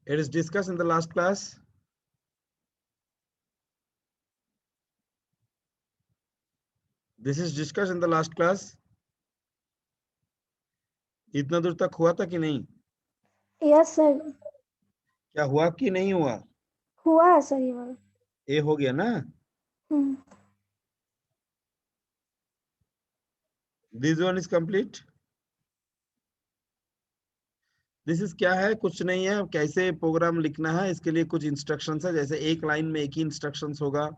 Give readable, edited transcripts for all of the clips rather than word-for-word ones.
It is discussed in the last class. This is discussed in the last class. इतना दूर तक हुआ था कि नहीं? यस सर, क्या हुआ कि नहीं हुआ? हुआ है सर ये वाला। ए हो गया ना? This one is complete. This is क्या है? कुछ नहीं है। कैसे प्रोग्राम लिखना है इसके लिए कुछ इंस्ट्रक्शंस है। जैसे एक लाइन में एक ही इंस्ट्रक्शंस होगा।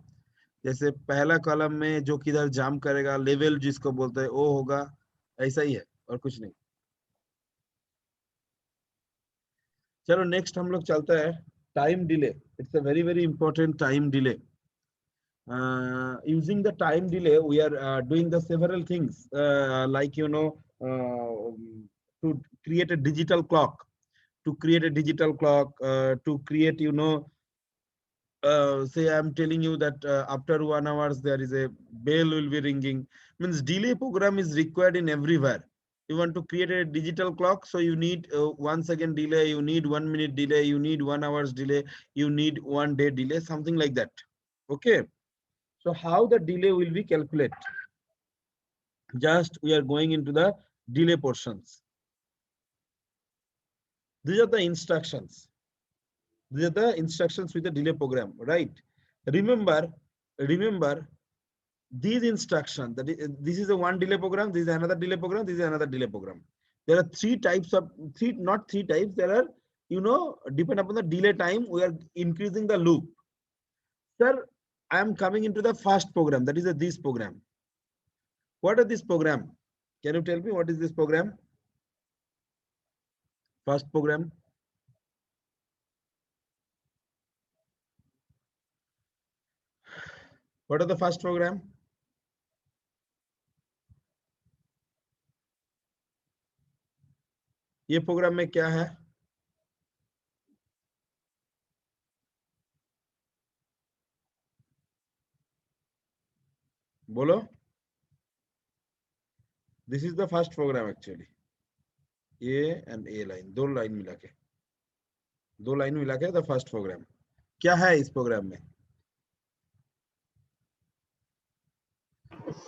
जैसे पहला कॉलम में जो किधर जाम करेगा, लेवल जिसको बोलते हैं वो होगा। ऐसा ही है और कुछ नहीं। चलो नेक्स्ट हम लोग चलते हैं time delay. It's a very very important time delay. Using the time delay, we are doing the several things like to create a digital clock, to create say I'm telling you that after 1 hour there is a bell will be ringing. Means delay program is required in everywhere. You want to create a digital clock, so you need 1 second delay, you need 1 minute delay, you need 1 hour's delay, you need 1 day delay, something like that. Okay. So how the delay will be calculated? Just we are going into the delay portions. These are the instructions. These are the instructions with the delay program, right? Remember these instructions. That is, this is a one delay program. This is another delay program. This is another delay program. There are not three types. There are, depend upon the delay time, we are increasing the loop. Sir, I am coming into the first program. That is this program. What is this program? Can you tell me what is this program? First program. What are the first program? ये programme में क्या है? बोलो. This is the first program actually. A and A line, दो line मिला के the first program. क्या है इस प्रोग्राम में?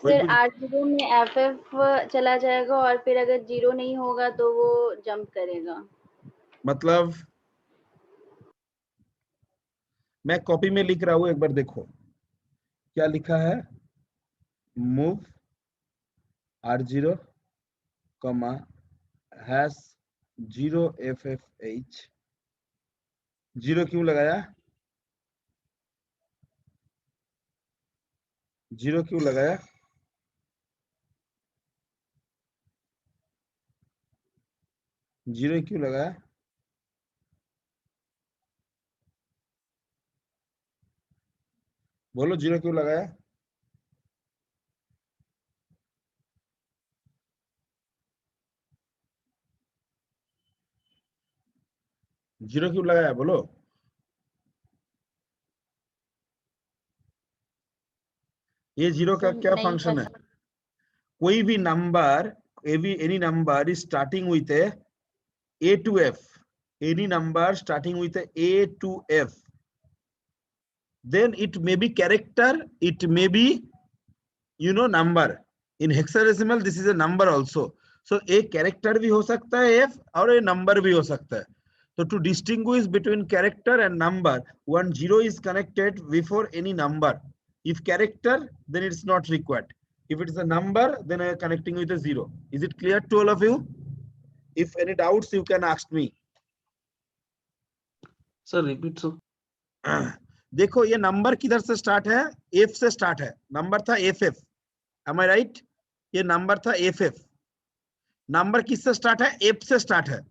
फिर R0 में FF चला जाएगा और फिर अगर 0 नहीं होगा तो वो जंप करेगा. मतलब मैं कॉपी में लिख रहा हूं, एक बार देखो क्या लिखा है. Move R0 comma hash 0FFH. 0 क्यों लगाया? 0 क्यों लगाया? जीरो क्यों लगाया? बोलो 0 क्यों लगाया? जीरो क्यों लगाया? बोलो. ये 0 का क्या फंक्शन है? कोई भी number, any number is starting with A to F. Any number starting with A to F. Then it may be character, it may be, number. In hexadecimal, this is a number also. So a character भी हो सकता है F और a number भी हो सकता है. So to distinguish between character and number, 0 is connected before any number. If character, then it's not required. If it is a number, then I am connecting with a 0. Is it clear to all of you? If any doubts, you can ask me. Sir, repeat sir. देखो ये number किधर से start है? F से start है. Number था FF. Am I right? ये number था FF. नंबर किससे स्टार्ट है? F से स्टार्ट है.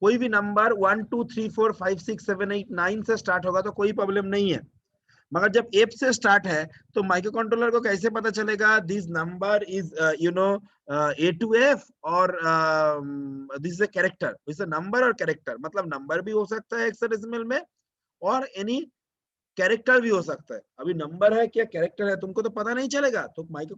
कोई भी नंबर 1 2 3 4 5 6 7 8 9 से स्टार्ट होगा तो कोई प्रॉब्लम नहीं है. मगर जब F से स्टार्ट है तो माइक्रो कंट्रोलर को कैसे पता चलेगा this number is A to F और this is a character? Is a number और कैरेक्टर. मतलब नंबर भी हो सकता है हेक्साडेसिमल में और एनी कैरेक्टर भी हो सकता है. अभी नंबर है क्या कैरेक्टर है तुमको तो पता नहीं चलेगा, तो माइक्रो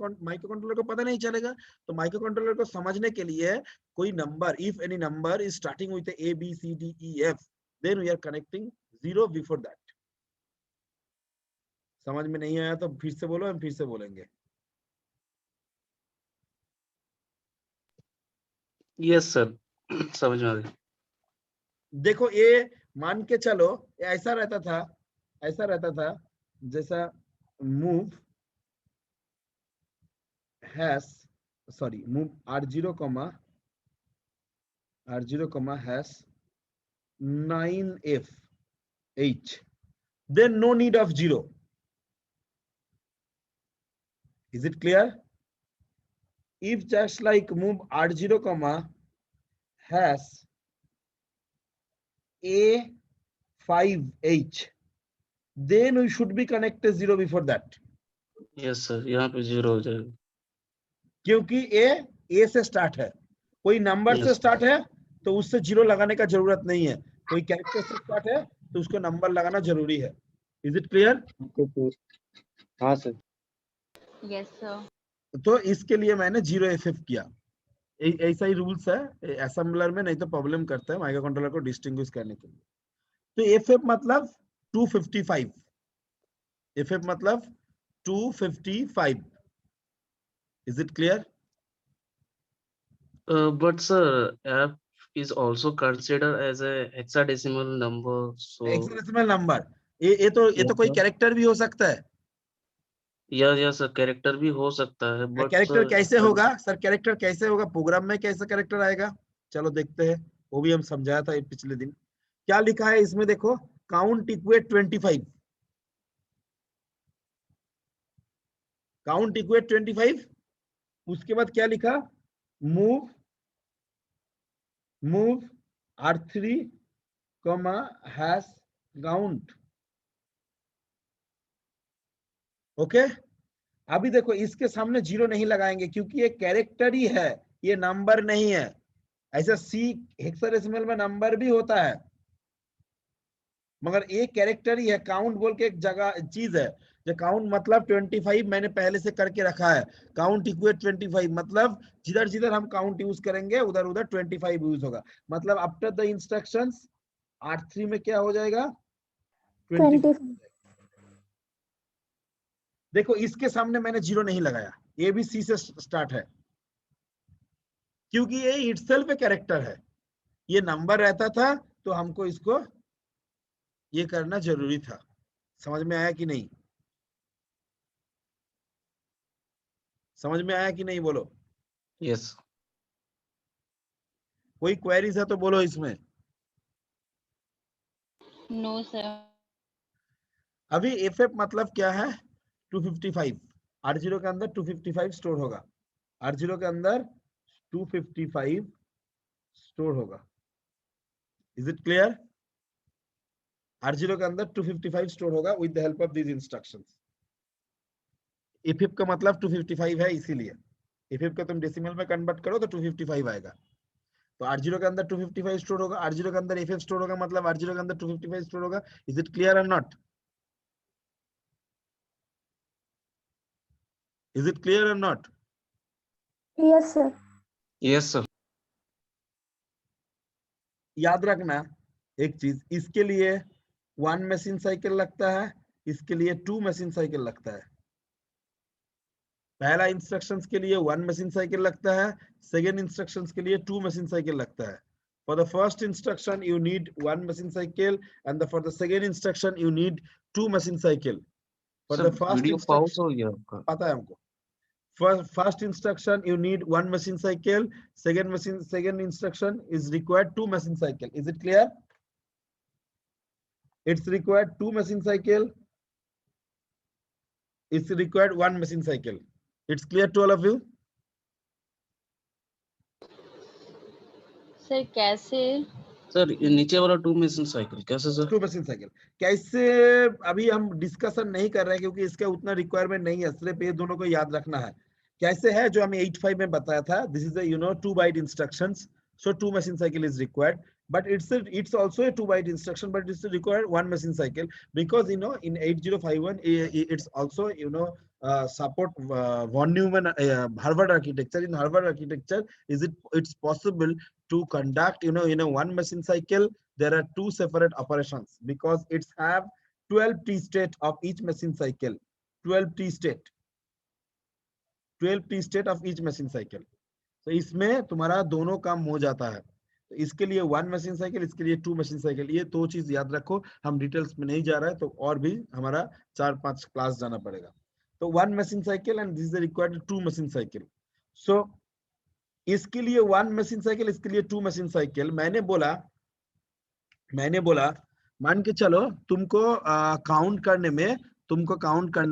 कंट्रोलर को पता नहीं चलेगा. तो माइक्रो कंट्रोलर को समझने के लिए कोई number, if any number is starting with A B C D E F, then we are connecting 0 before that. समझ में नहीं आया तो फिर से बोलो, हम फिर से बोलेंगे. यस सर, समझ में आ गया. देखो ये मान के चलो ऐसा रहता था जैसा move r0 has 9f h, then no need of 0. Is it clear? If just like move r0 has a5h, then we should be connected 0 before that. Yes sir, यहाँ पे 0 हो जाएगा. क्योंकि ए से स्टार्ट है, कोई नंबर से Yes. स्टार्ट है तो उससे 0 लगाने का जरूरत नहीं है. कोई कैरेक्टर से स्टार्ट है तो उसको नंबर लगाना जरूरी है. Is it clear? हाँ सर. Yes sir. तो इसके लिए मैंने 0FF किया. ऐसा ही रूल्स है असेंबलर में, नहीं तो प्रॉब्लम करता है माइक्रो कंट्रोलर को डिस्टिंग्विश करने के लिए. तो FF मतलब 255. FF मतलब 255. Is it clear? But sir, F is also considered as a hexadecimal number. So hexadecimal number. ये तो Yes, कोई sir. कैरेक्टर भी हो सकता है. या सर, कैरेक्टर भी हो सकता है. बट कैरेक्टर कैसे होगा सर? कैरेक्टर कैसे होगा? प्रोग्राम में कैसे कैरेक्टर आएगा? चलो देखते हैं, वो भी हम समझाया था पिछले दिन. क्या लिखा है इसमें देखो, काउंट इक्वेट 25. Count equate 25. उसके बाद क्या लिखा? Move r3 hash count. Okay. अभी देखो इसके सामने 0 नहीं लगाएंगे क्योंकि ये कैरेक्टर ही है, ये नंबर नहीं है. ऐसा सी हेक्साडेसिमल में नंबर भी होता है मगर ये कैरेक्टर ही है. काउंट बोल के एक जगह चीज है जो काउंट मतलब 25 मैंने पहले से करके रखा है. काउंट इक्वेट 25 मतलब जिधर जिधर हम काउंट यूज करेंगे उधर उधर 25 यूज होगा. मतलब आफ्टर द इंस्ट्रक्शंस R3 में क्या हो जाएगा? 25. 25. देखो इसके सामने मैंने 0 नहीं लगाया, ये भी सी से स्टार्ट है क्योंकि ये इटसेल्फ एक कैरेक्टर है. ये नंबर रहता था तो हमको इसको ये करना जरूरी था. समझ में आया कि नहीं? समझ में आया कि नहीं बोलो. यस. कोई क्वेरीज है तो बोलो इसमें. No sir. अभी एफएफ मतलब क्या है? 255. R0 के अंदर 255 स्टोर होगा. R0 के अंदर 255 स्टोर होगा. Is it clear? R0 के अंदर 255 स्टोर होगा with the help of these instructions. FF का मतलब 255 है, इसीलिए एफएफ का तुम डेसिमल में कन्वर्ट करो तो 255 आएगा. तो R0 के अंदर 255 स्टोर होगा, R0 के अंदर एफएफ स्टोर होगा, मतलब R0 के अंदर 255 स्टोर होगा. इज इट क्लियर और not? Is it clear or not? Yes, sir. Yes sir. याद रखना एक चीज, इसके लिए 1 मशीन साइकिल लगता है, इसके लिए 2 मशीन साइकिल लगता है. पहला इंस्ट्रक्शंस के लिए 1 मशीन साइकिल लगता है, सेकेंड इंस्ट्रक्शंस के लिए 2 मशीन साइकिल लगता है. For the first instruction you need 1 machine cycle and for the second instruction you need 2 machine cycle. For sir the first video pause instruction, हो गया आपका. पता है हमको. First instruction you need 1 machine cycle, second instruction is required 2 machine cycle. Is it clear? It's required 2 machine cycle. It's required 1 machine cycle. It's clear to all of you? Sir कैसे? Sir ये नीचे वाला 2 machine cycle कैसे sir? 2 machine cycle कैसे अभी हम discussion नहीं कर रहे हैं क्योंकि इसका उतना रिक्वायरमेंट नहीं है. सिर्फ ये दोनों को याद रखना है. कैसे है जो हमें 85 में बताया था. This is a 2 byte instructions, so 2 machine cycle is required, but it's also a 2 byte instruction, but it's required 1 machine cycle because in 8051 it's also support von Neumann Harvard architecture. In Harvard architecture it's possible to conduct 1 machine cycle there are two separate operations because it's have 12 t state of each machine cycle. 12 t state of each machine cycle. तो इसमें तुम्हारा दोनों काम हो जाता है. तो इसके लिए 1 मशीन साइकिल, इसके लिए 2 मशीन साइकिल. ये दो चीज याद रखो. हम डिटेल्स में नहीं जा रहा है तो और भी हमारा 4-5 क्लास जाना पड़ेगा. तो 1 machine cycle and this is required 2 machine cycle. So इसके लिए 1 मशीन साइकिल, इसके लिए 2 मशीन साइकिल. मैंने बोला मान के चलो तुमको काउंट करने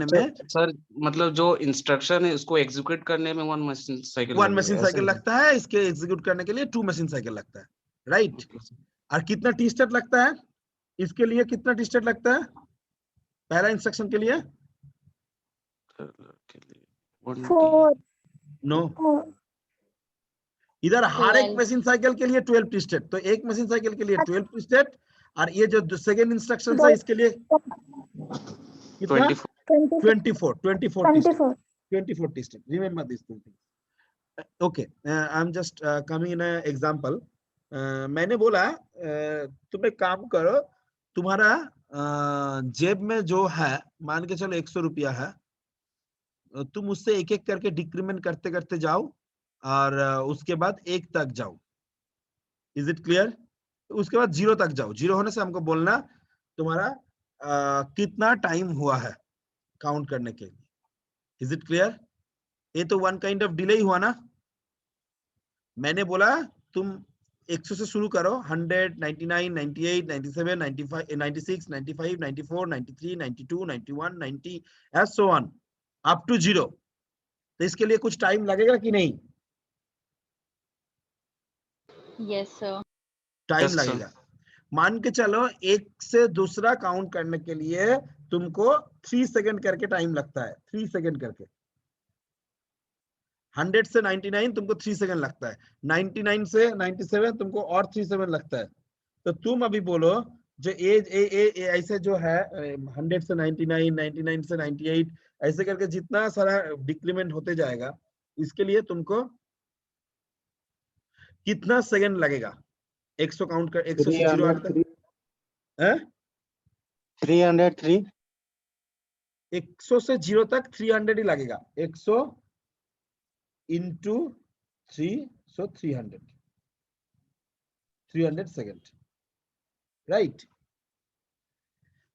में सर मतलब जो इंस्ट्रक्शन है उसको एग्जीक्यूट करने में 1 मशीन साइकिल 1 मशीन साइकिल लगता है, इसके एग्जीक्यूट करने के लिए 2 मशीन साइकिल लगता है, राइट. और कितना टी स्टेट लगता है इसके लिए? कितना टी स्टेट लगता है पहला इंस्ट्रक्शन के लिए? 4. नो, इधर हर एक मशीन साइकिल के लिए 12 टी स्टेट. तो एक मशीन साइकिल के लिए 12 टी स्टेट और ये जो सेकेंड इंस्ट्रक्शन है इसके लिए कितना? 24 T state. Remember this thing. Okay, I am just coming in example. मैंने बोला तुम एक काम करो, तुम्हारा जेब में जो है मान के चलो 100 रुपया है, तुम उससे एक एक करके डिक्रीमेंट करते करते जाओ और उसके बाद 1 तक जाओ. Is it clear? उसके बाद 0 तक जाओ. 0 होने से हमको बोलना तुम्हारा कितना टाइम हुआ है काउंट करने के लिए. Is it clear? ये तो वन काइंड ऑफ डिले हुआ ना. मैंने बोला तुम 100 से शुरू करो, 100, 99, 98, 97, 95, 96, 95, 94, 93, 92, 91, 90 as so on up to 0. तो इसके लिए कुछ टाइम लगेगा कि नहीं? Yes sir. Time Yes, sir. लगेगा. मान के चलो एक से दूसरा काउंट करने के लिए तुमको 3 सेकंड करके टाइम लगता है. 3 सेकंड करके. 100 से 99 तुमको 3 सेकंड लगता है. 99 से 97 तुमको और 3 सेकंड लगता है. तो तुम अभी बोलो जो ऐसे जो है 100 से 99, 99 से 98 ऐसे करके जितना सारा डिक्रीमेंट होते जाएगा, इसके लिए तुमको कितना सेकंड लगेगा? 100 काउंट कर 100 से 0 तक 303. 100 से 0 तक 300 ही लगेगा. 100 into 3, so 300 सेकंड, राइट.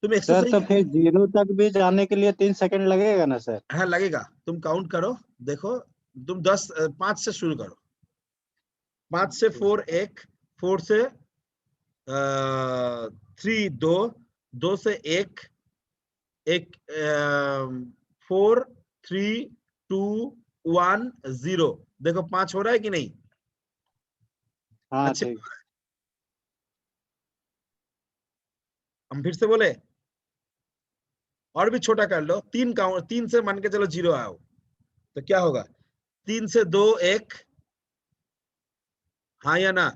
तुम सर एक्सरसाइज तो फिर 0 तक भी जाने के लिए 3 सेकंड लगेगा ना सर? हाँ लगेगा. तुम काउंट करो, देखो तुम 5 से शुरू करो. 5 से 4 1, 4 से 3 2, 2 से 1 4 3 2 1 0. देखो 5 हो रहा है कि नहीं? हाँ अच्छा, ठीक. हम फिर से बोले और भी छोटा कर लो. 3 से मान के चलो 0 आओ तो क्या होगा? 3 से 2 1, हाँ या ना?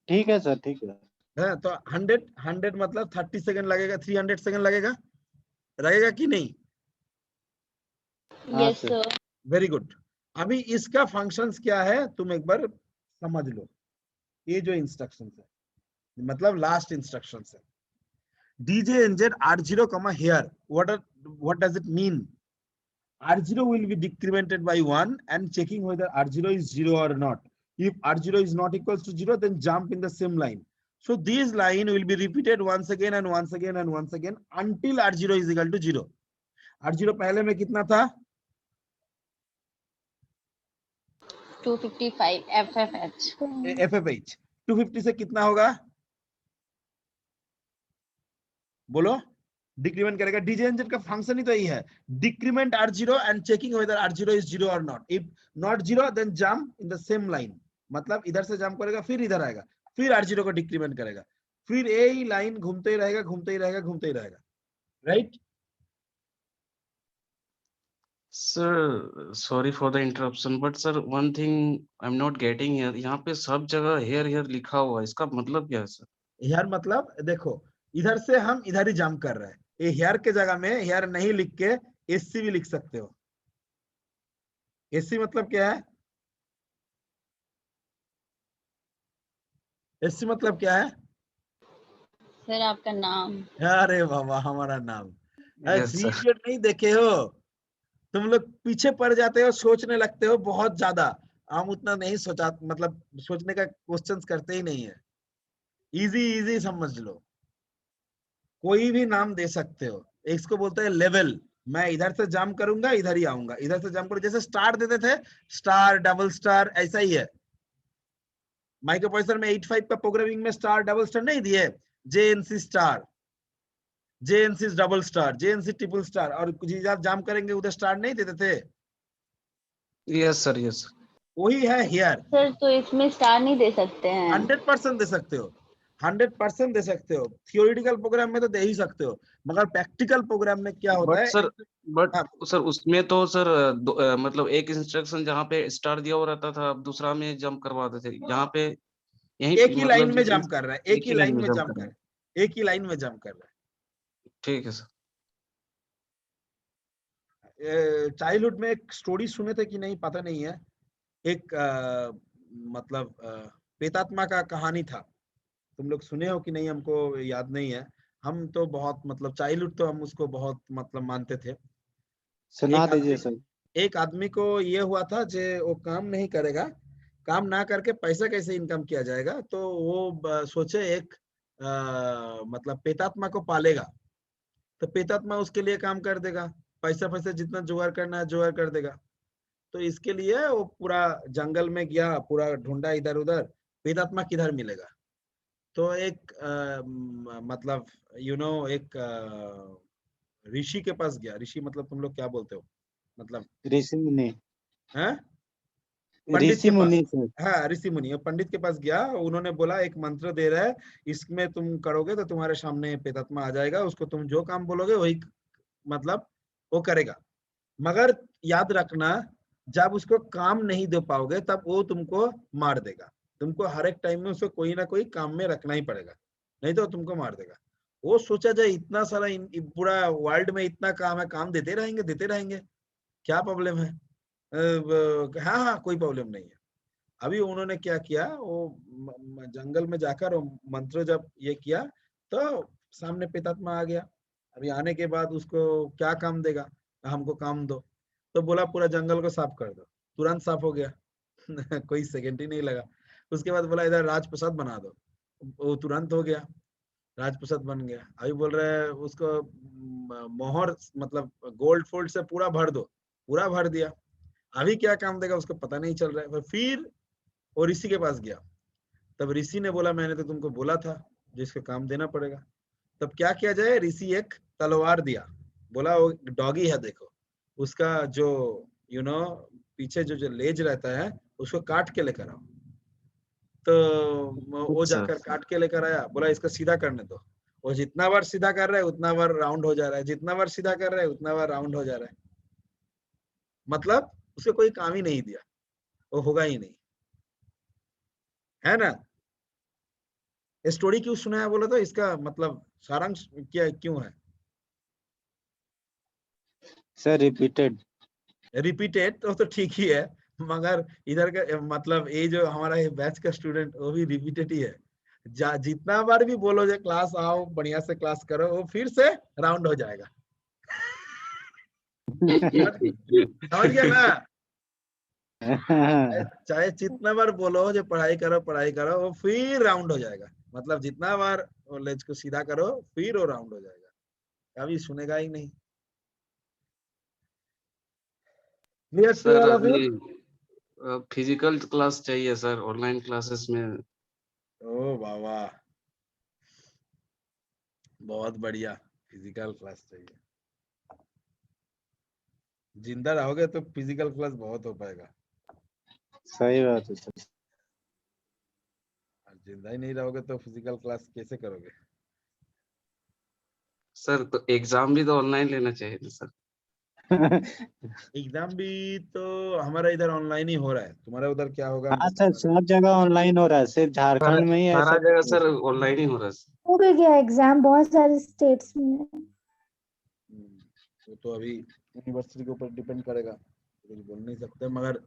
ठीक है सर, ठीक है. है तो 100 मतलब 30 सेकंड लगेगा. 300 सेकंड लगेगा कि नहीं? हाँ yes sir. Sir. Very good. अभी इसका फंक्शंस क्या है तुम एक बार समझ लो. ये जो इंस्ट्रक्शंस है मतलब लास्ट इंस्ट्रक्शंस है. DJNZ R0, here what does it mean? R0 will be decremented by 1 and checking whether R0 is 0 or not. If R0 is not equals to 0, then jump in the same line. So this line will be repeated once again and once again and once again until R0 is equal to 0. R0 पहले में कितना था? 255 FFH. FFH. 250 से कितना होगा? बोलो. Decrement करेगा. DJNZ का फंक्शन ही तो यही है, decrement R0 and checking whether R0 is 0 और not. If not 0 then jump in the same line. मतलब इधर से जंप करेगा फिर इधर आएगा फिर R0 को डिक्रीमेंट करेगा फिर यही लाइन घूमते ही रहेगा. Right? Sir, sorry for the interruption, but sir, one thing I'm not getting here. यहाँ पे सब जगह here लिखा हुआ है, इसका मतलब क्या है सर? हेयर मतलब देखो इधर से हम इधर ही जंप कर रहे हैं. ये हेयर के जगह में हेयर नहीं लिख के SC भी लिख सकते हो. SC मतलब क्या है? एससी मतलब क्या है? सर आपका नाम। अरे बाबा, हमारा नाम। Yes three sir. इडियट नहीं देखे हो? तुम लोग पीछे पड़ जाते हो, सोचने लगते हो बहुत ज्यादा। हम उतना नहीं सोचा, मतलब सोचने का क्वेश्चंस करते ही नहीं है। इजी इजी समझ लो। कोई भी नाम दे सकते हो। इसको बोलते हैं लेवल। मैं इधर से जंप करूंगा, इधर ही आऊंगा, इधर से जंप करूंगा, जैसे स्टार देते थे, स्टार डबल स्टार, ऐसा ही है। माइक्रोप्रोसेसर में 85 का प्रोग्रामिंग में स्टार डबल स्टार नहीं दिए? JNC star, JNC double star, JNC triple star, और कुछ इधर जंप करेंगे उधर स्टार नहीं देते थे? Yes sir, yes. वही है हियर। सर तो इसमें स्टार नहीं दे सकते हैं? 100% दे सकते हो, 100% दे सकते हो। थियोरिटिकल प्रोग्राम में तो दे ही सकते हो, मगर प्रैक्टिकल प्रोग्राम में क्या होता बट है? सर, बट हाँ, सर उसमें तो सर मतलब एक इंस्ट्रक्शन जहाँ पे स्टार दिया हुआ रहता था, अब दूसरा में जंप करवाते थे। यहाँ पे एक यही ही मतलब लाइन में जंप कर रहा है, एक एक ही ही लाइन लाइन में में जंप जंप कर कर रहे रहा हैं। है, एक ही लाइन में जंप कर रहा है। ठीक है सर। चाइल्डहुड में एक स्टोरी सुने थे कि नहीं पता नहीं है। एक मतलब प्रेतात्मा का कहानी था। तुम लोग सुने हो कि नहीं हमको याद नहीं है। हम तो बहुत मतलब चाइल्डहुड तो हम उसको बहुत मतलब मानते थे। सुना एक दीजिए आदमी सर। एक आदमी को ये हुआ था जे वो काम नहीं करेगा, काम ना करके पैसा कैसे इनकम किया जाएगा, तो वो सोचे एक मतलब प्रेतात्मा को पालेगा। तो प्रेतात्मा उसके लिए काम कर देगा, पैसा पैसा जितना जुगाड़ करना है जुगाड़ कर देगा। तो इसके लिए वो पूरा जंगल में गया, पूरा ढूंढा इधर उधर, प्रेतात्मा किधर मिलेगा। तो एक मतलब एक ऋषि के पास गया। ऋषि मतलब तुम लोग क्या बोलते हो, मतलब ऋषि मुनि। हैं? पंडित ऋषि के पास। मुनि सर। हाँ, ऋषि मुनि, पंडित के पास गया। उन्होंने बोला एक मंत्र दे रहा है, इसमें तुम करोगे तो तुम्हारे सामने प्रेतात्मा आ जाएगा, उसको तुम जो काम बोलोगे वही मतलब वो करेगा। मगर याद रखना, जब उसको काम नहीं दे पाओगे तब वो तुमको मार देगा। तुमको हर एक टाइम में उसको कोई ना कोई काम में रखना ही पड़ेगा, नहीं तो वो तुमको मार देगा। वो सोचा जाए इतना सारा पूरा वर्ल्ड में इतना काम है, काम देते रहेंगे, क्या प्रॉब्लम है? हाँ हाँ, कोई प्रॉब्लम नहीं है। अभी उन्होंने क्या किया, वो जंगल में जाकर वो मंत्र जब ये किया, तो सामने प्रेतात्मा आ गया। अभी आने के बाद उसको क्या काम देगा? हमको काम दो। तो बोला पूरा जंगल को साफ कर दो। तुरंत साफ हो गया। कोई सेकंड ही नहीं लगा। उसके बाद बोला इधर राजप्रसाद बना दो। वो तुरंत हो गया, राजप्रसाद बन गया। अभी बोल रहे हैं उसको मोहर मतलब गोल्ड फोल्ड से पूरा भर दो, पूरा भर दिया। अभी क्या काम देगा उसको पता नहीं चल रहा है। पर फिर वो ऋषि के पास गया। तब ऋषि ने बोला मैंने तो तुमको बोला था जिसको काम देना पड़ेगा। तब क्या किया जाए? ऋषि एक तलवार दिया। बोला वो डॉगी है देखो, उसका जो यू नो पीछे जो जो लेज रहता है उसको काट के लेकर आओ। तो वो अच्छा। जाकर काट के लेकर आया। बोला इसको सीधा करने दो। वो जितना बार सीधा कर रहा है उतना बार राउंड हो जा रहा है, जितना बार सीधा कर रहा है उतना बार राउंड हो जा रहा है। मतलब उसे कोई काम ही नहीं दिया, वो होगा ही नहीं, है ना? स्टोरी क्यों सुनाया बोला तो इसका मतलब सारांश क्या क्यों है? Sir repeated. रिपीटेड तो ठीक ही है, मगर इधर का मतलब ये जो हमारा ये बैच का स्टूडेंट वो भी रिपीटेड ही है। जितना बार भी बोलो जो क्लास आओ बढ़िया से क्लास करो, वो फिर से राउंड हो जाएगा। समझ समझ गया ना? चाहे जितना बार बोलो जो पढ़ाई करो, वो फिर राउंड हो जाएगा। मतलब जितना बार वो लेज को सीधा करो फिर वो राउंड हो जाएगा, कभी सुनेगा ही नहीं। Clear to sir all of you? अभी फिजिकल क्लास चाहिए सर, ऑनलाइन क्लासेस में। ओ बाबा, बहुत बढ़िया, फिजिकल क्लास चाहिए। जिंदा रहोगे तो फिजिकल क्लास बहुत हो पाएगा, सही बात है सर। और जिंदा ही नहीं रहोगे तो फिजिकल क्लास कैसे करोगे? सर तो एग्जाम भी तो ऑनलाइन लेना चाहिए था सर। एग्जाम भी तो हमारा इधर ऑनलाइन ही हो रहा है, तुम्हारा उधर क्या होगा हाँ हमको सर, पता नहीं। सब जगह ऑनलाइन हो रहा है, सिर्फ सारा झारखंड में ही सारा ऐसा जगह नहीं है सर सर। ऑनलाइन ही हो रहा है सर। हो भी गया एग्जाम बहुत सारे स्टेट्स में। वो तो अभी यूनिवर्सिटी के ऊपर डिपेंड करेगा, कुछ बोल नहीं सकते। मगर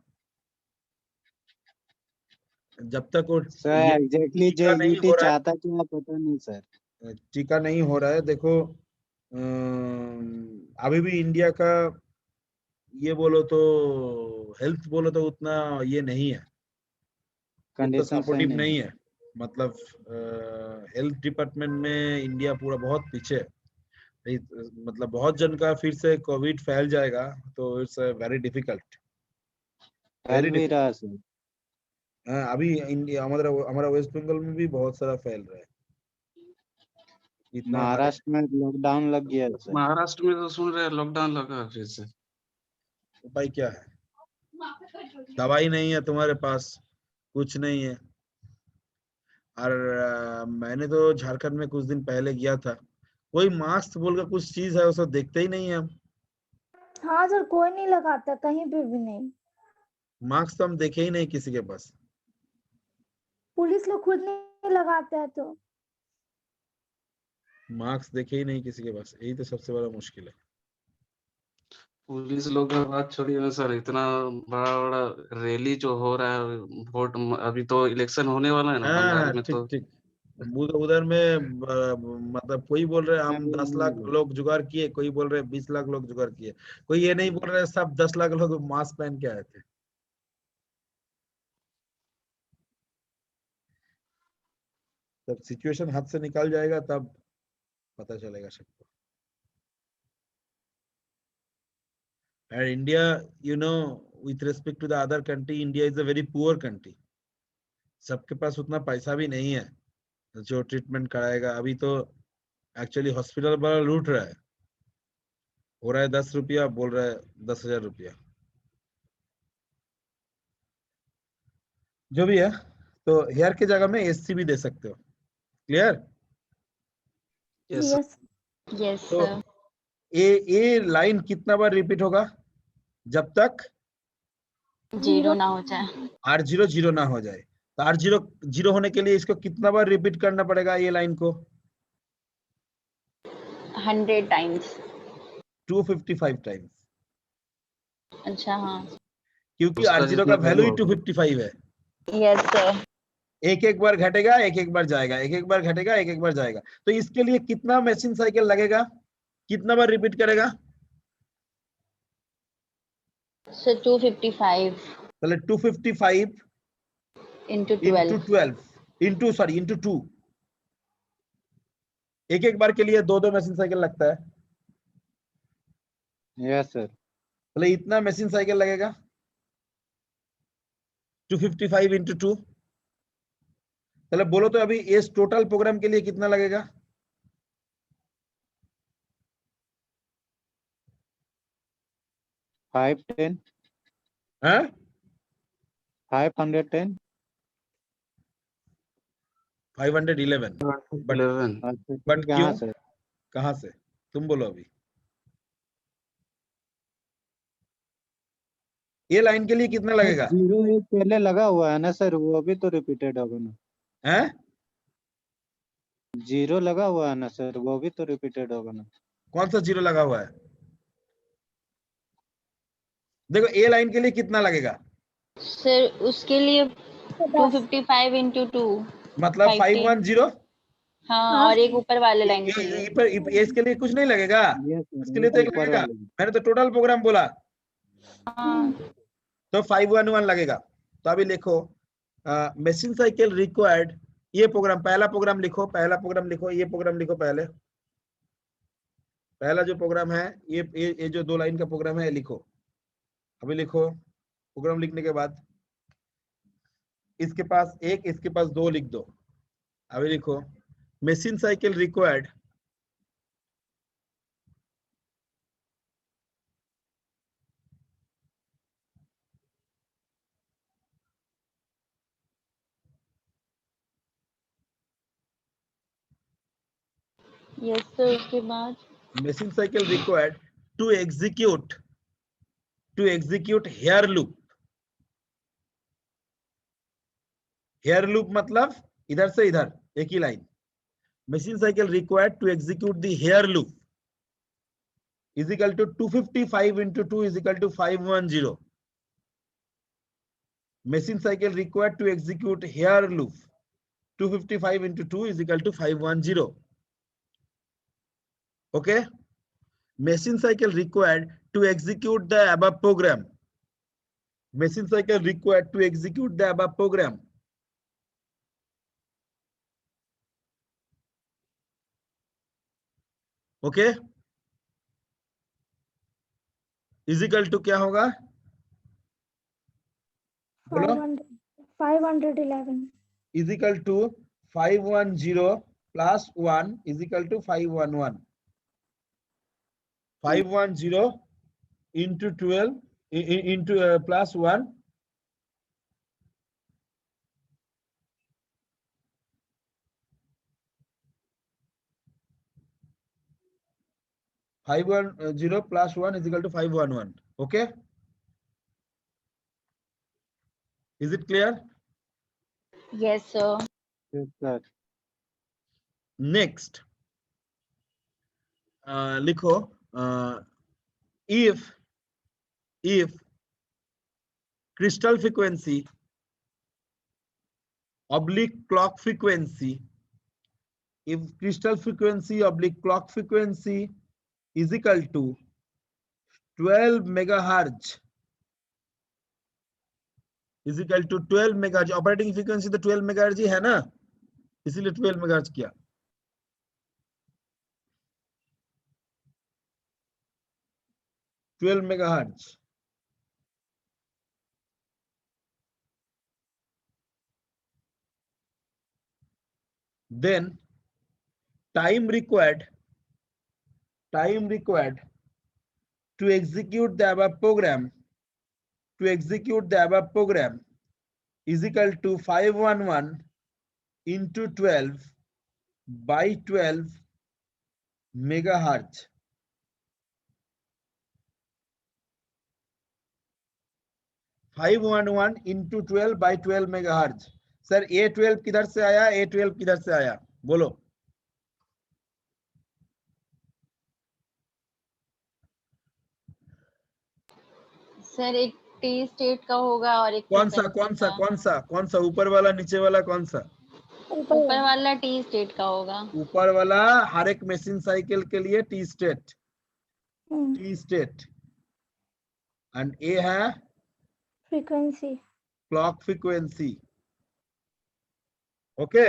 जब तक वो सर ये एग्जैक्टली टीका नहीं जेईटी हो रहा है, चाहता क्या पता नहीं सर। टीका नहीं हो रहा है, देखो अभी भी इंडिया का ये बोलो तो हेल्थ बोलो तो उतना ये नहीं है, उतना कंडीशन सही सपोर्टिव नहीं नहीं है। है। मतलब हेल्थ डिपार्टमेंट में इंडिया पूरा बहुत पीछे है। मतलब बहुत जन का फिर से कोविड फैल जाएगा तो इट्स वेरी डिफिकल्ट, फैल वेरी भी डिफिकल्ट। रहा सर। अभी इंडिया हमारा हमारा वेस्ट बंगाल में भी बहुत सारा फैल रहा है, इतना हाई। महाराष्ट्र में लॉकडाउन लग गया है सर। महाराष्ट्र में तो सुन रहे हैं लॉकडाउन लगा है फिर से। उपाय क्या है? दवाई नहीं है तुम्हारे पास, कुछ नहीं है। और मैंने तो झारखंड में कुछ दिन पहले गया था, कोई मास्क बोलकर कुछ चीज है उसको देखते ही नहीं है हम। हाँ सर, कोई नहीं लगाता कहीं पे भी नहीं। मास्क तो हम देखे ही नहीं किसी के पास। पुलिस लोग खुद नहीं लगाते हैं तो। मास्क देखे ही नहीं किसी के पास, यही तो सबसे बड़ा मुश्किल है। पुलिस लोग का बात छोड़िए ना सर, इतना बड़ा बड़ा रैली जो हो रहा है वोट, अभी तो इलेक्शन होने वाला है ना बंगाल हाँ में, ठीक तो ठीक। उधर में मतलब कोई बोल रहे हम अभी 10 लाख लोग जुगाड़ किए, कोई बोल रहे 20 लाख लोग जुगाड़ किए, कोई ये नहीं बोल रहे सब 10 लाख लोग मास्क पहन के आए थे। जब सिचुएशन हाथ से निकल जाएगा तब पता चलेगा सबको। And India, you know, with respect to the other country, India is a very poor country. सबके पास उतना पैसा भी नहीं है जो ट्रीटमेंट कराएगा। अभी तो एक्चुअली हॉस्पिटल वाला लूट रहा है, हो रहा है 10 रुपया, बोल रहा है 10,000 रुपया, जो भी है। तो हेयर की जगह में एससी भी दे सकते हो। क्लियर? Yes yes. यस तो सर। ये लाइन कितना बार रिपीट होगा जब तक जीरो ना हो जाए। R0 जीरो ना हो जाए? तो R0 जीरो होने के लिए इसको कितना बार रिपीट करना पड़ेगा ये लाइन को? 100 टाइम्स। 255 टाइम्स, अच्छा हाँ। क्योंकि उसका R0 का जितना वैल्यू वैल्यू ही होगा। 255 है। Yes sir. एक एक बार घटेगा, एक एक बार जाएगा, एक एक बार घटेगा, एक एक बार जाएगा। तो इसके लिए कितना मशीन साइकिल लगेगा, कितना बार रिपीट करेगा? सर 255 पहले 255 इंटू इंटू 12। 12 इंटू 2। एक एक बार के लिए दो दो मशीन साइकिल लगता है। Yes sir. पहले इतना मशीन साइकिल लगेगा 255 इंटू 2। चलो बोलो तो अभी इस टोटल प्रोग्राम के लिए कितना लगेगा? $510 हैं? 510। 511। बट 11 बट क्यों, कहाँ सर? कहां से? तुम बोलो अभी। ये लाइन के लिए कितना लगेगा? जीरो एक पहले लगा हुआ है ना सर, वो भी तो रिपीटेड होगा ना। हैं? जीरो लगा हुआ है ना सर, वो भी तो रिपीटेड होगा ना। कौन सा जीरो लगा हुआ है? देखो ए लाइन के लिए कितना लगेगा, सर उसके लिए 255 इंटू 2। मतलब 510। 510। हाँ, और एक ऊपर वाले लाइन के लिए। इसके लिए कुछ नहीं लगेगा, यस सर, इसके लिए तो एक ऊपर लगेगा। वाले। मैंने तो टोटल प्रोग्राम बोला, हाँ। तो 511 लगेगा। तो अभी लिखो मशीन साइकिल रिक्वायर्ड, ये प्रोग्राम, पहला प्रोग्राम लिखो, पहला प्रोग्राम लिखो, ये प्रोग्राम लिखो। पहले पहला जो प्रोग्राम है ये जो 2 लाइन का प्रोग्राम है ये लिखो। अभी लिखो, प्रोग्राम लिखने के बाद इसके पास एक, इसके पास 2 लिख दो। अभी लिखो machine cycle required yes sir, उसके बाद machine cycle required to execute hair loop। hair loop मतलब इधर से इधर एक ही line. machine cycle required to execute the hair loop is equal to 255 into 2 is equal to 510। machine cycle required to execute here loop 255 into 2 is equal to 510. Okay, machine cycle required to execute the above program. Machine cycle required to execute the above program. Okay, is equal to क्या होगा? बोलो. 511 Is equal to 510 plus 1 is equal to 511. 510 into 12 into plus 1 510 plus 1 is equal to 511. Okay, is it clear? Yes, sir. Yes, sir. Next, लिखो if crystal frequency oblique clock frequency, if crystal frequency oblique clock frequency is equal to 12 megahertz is equal to 12 megahertz, operating frequency तो 12 megahertz ही है ना, इसीलिए 12 megahertz किया. Twelve megahertz. Then time required to execute the above program is equal to 511 into 12 by 12 megahertz. 511 into 12 by 12 megahertz. Sir A12 किधर से आया, A12 किधर से आया, बोलो. सर एक टी स्टेट का होगा और एक कौन सा ऊपर वाला नीचे वाला कौन सा? ऊपर वाला टी स्टेट का होगा. ऊपर वाला हर एक मशीन साइकिल के लिए टी स्टेट एंड ए है frequency clock frequency. Okay,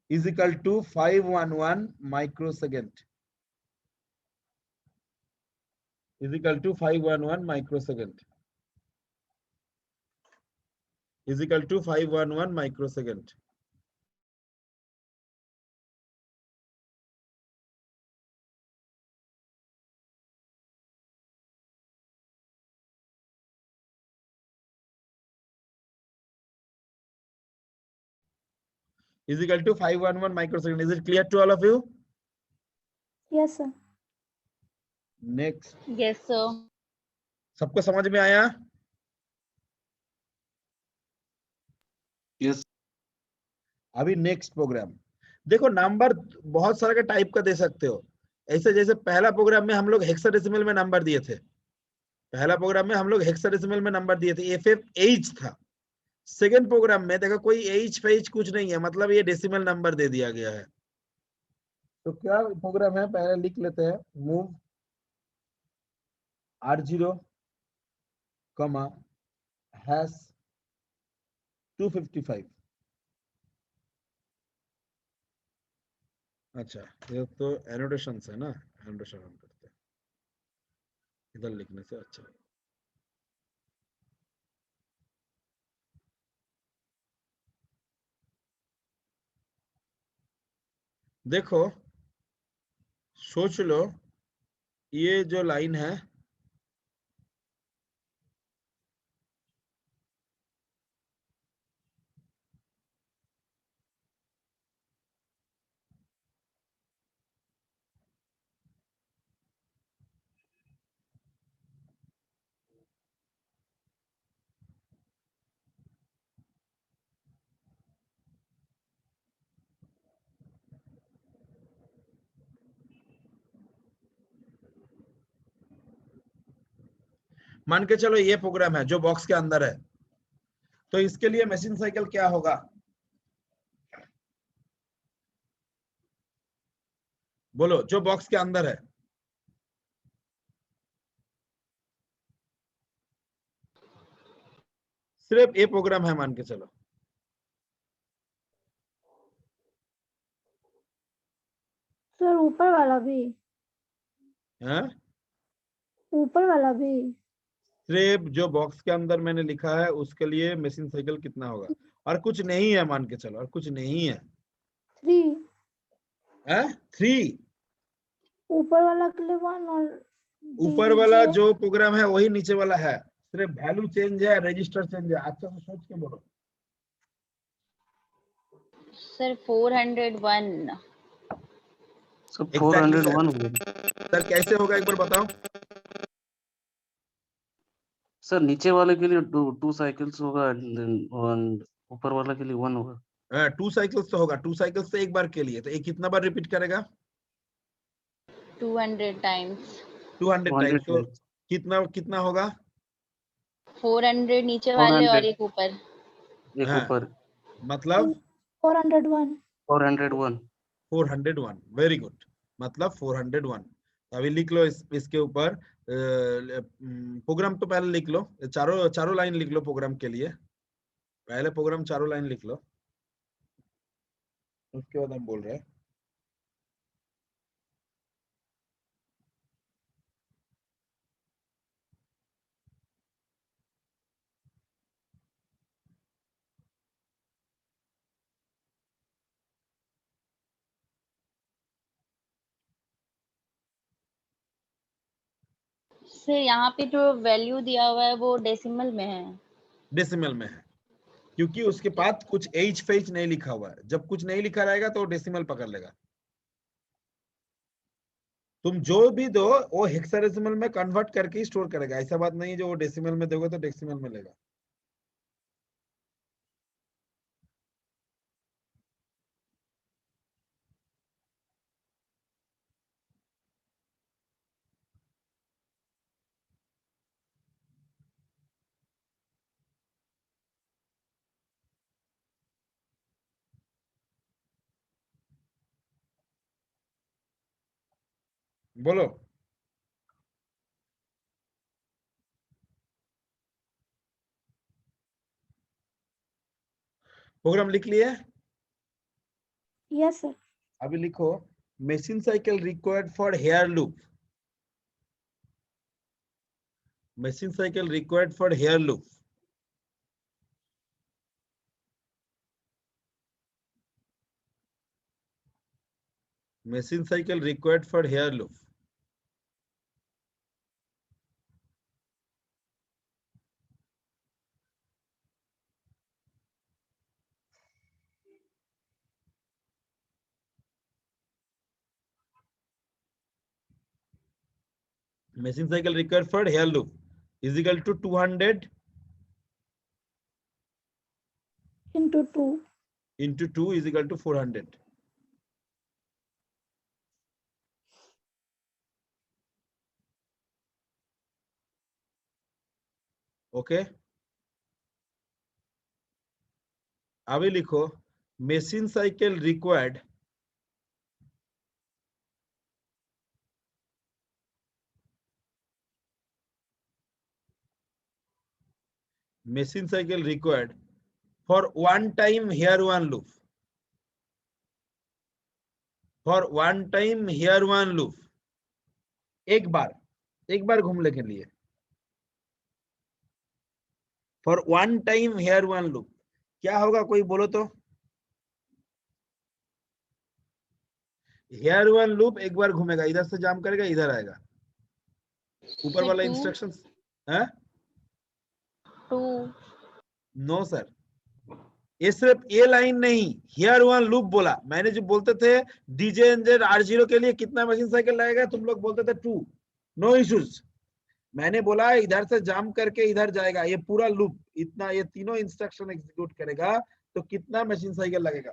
is equal to 511 microsecond is equal to 511 microsecond is equal to 511 microsecond. Is equal to 511 microsecond. Is it clear to all of you? Yes sir. Next, Yes, sir. सबको समझ में आया? Yes. अभी next programme देखो. Number बहुत सारे का type का दे सकते हो. ऐसे जैसे पहला प्रोग्राम में हम लोग हेक्साडेसिमल में नंबर दिए थे. FF H था. सेकेंड प्रोग्राम में देखो कोई H फेच कुछ नहीं है, मतलब ये डेसिमल नंबर दे दिया गया है. तो क्या प्रोग्राम है, पहले लिख लेते हैं. मूव R0 कमा हैश 255. अच्छा, ये तो एनोटेशन है ना, एनोटेशन हम करते हैं इधर लिखने से. अच्छा, देखो सोच लो, ये जो लाइन है मान के चलो ये प्रोग्राम है जो बॉक्स के अंदर है, तो इसके लिए मशीन साइकिल क्या होगा? बोलो, जो बॉक्स के अंदर है। सिर्फ ये प्रोग्राम है मान के चलो, सर ऊपर वाला भी, है ऊपर वाला भी। सिर्फ जो बॉक्स के अंदर मैंने लिखा है उसके लिए मशीन साइकिल कितना होगा? और कुछ नहीं है मान के चलो, और कुछ नहीं है। 3, 3। ऊपर वाला के लिए 1 और ऊपर वाला जो प्रोग्राम है वही नीचे वाला है, सिर्फ वैल्यू चेंज है, रजिस्टर चेंज है। अच्छा से सोच के बोलो। सर 401। Sir Exactly, 401 sir. हुआ। सर कैसे होगा एक बार बताओ। सर नीचे वाले के लिए टू साइकिल्स होगा and ऊपर वाला के लिए 1 होगा। 2 साइकिल्स तो होगा, 2 साइकिल्स तो एक बार के लिए, तो ये कितना बार रिपीट करेगा? 200 टाइम्स। 200 टाइम्स। तो times। कितना कितना होगा? 400 नीचे वाले 400 और एक ऊपर। एक हाँ, ऊपर मतलब 401। 401। 401। वेरी गुड, मतलब 401। अभी लिख लो इसके ऊपर प्रोग्राम तो पहले लिख लो, चारों चारों लाइन लिख लो प्रोग्राम के लिए। पहले प्रोग्राम चारों लाइन लिख लो, उसके बाद हम बोल रहे हैं। से यहाँ पे जो वैल्यू दिया हुआ है वो डेसिमल में है। डेसिमल में है, क्योंकि उसके बाद कुछ एच फेच नहीं लिखा हुआ है। जब कुछ नहीं लिखा रहेगा तो डेसिमल पकड़ लेगा। तुम जो भी दो वो हेक्साडेसिमल में कन्वर्ट करके ही स्टोर करेगा। ऐसा बात नहीं है जो वो डेसिमल में दोगे तो डेसिमल में लेगा। बोलो। प्रोग्राम लिख लिए? Yes sir. अभी लिखो machine cycle required for here loop. Machine cycle required for here loop. Machine cycle required for here loop. Machine cycle required for hair loop is equal to 200 into 2. into 2 is equal to 400. Okay. अभी लिखो machine cycle required machine cycle required for one time hair one loop. For one time hair one loop. एक बार घूमने के लिए। For one time hair one loop क्या होगा कोई बोलो तो? हेयर वन लूप एक बार घूमेगा, इधर से जाम करेगा, इधर आएगा। ऊपर वाला इंस्ट्रक्शंस है 2। नो सर, ये सिर्फ ये लाइन नहीं, हियर वन लूप बोला मैंने। जो बोलते थे डीजे एनजेड R0 के लिए कितना मशीन साइकिल लगेगा, तुम लोग बोलते थे 2। No issues. मैंने बोला इधर से जाम करके इधर जाएगा, ये पूरा लूप इतना, ये तीनों इंस्ट्रक्शन एग्जीक्यूट करेगा तो कितना मशीन साइकिल लगेगा?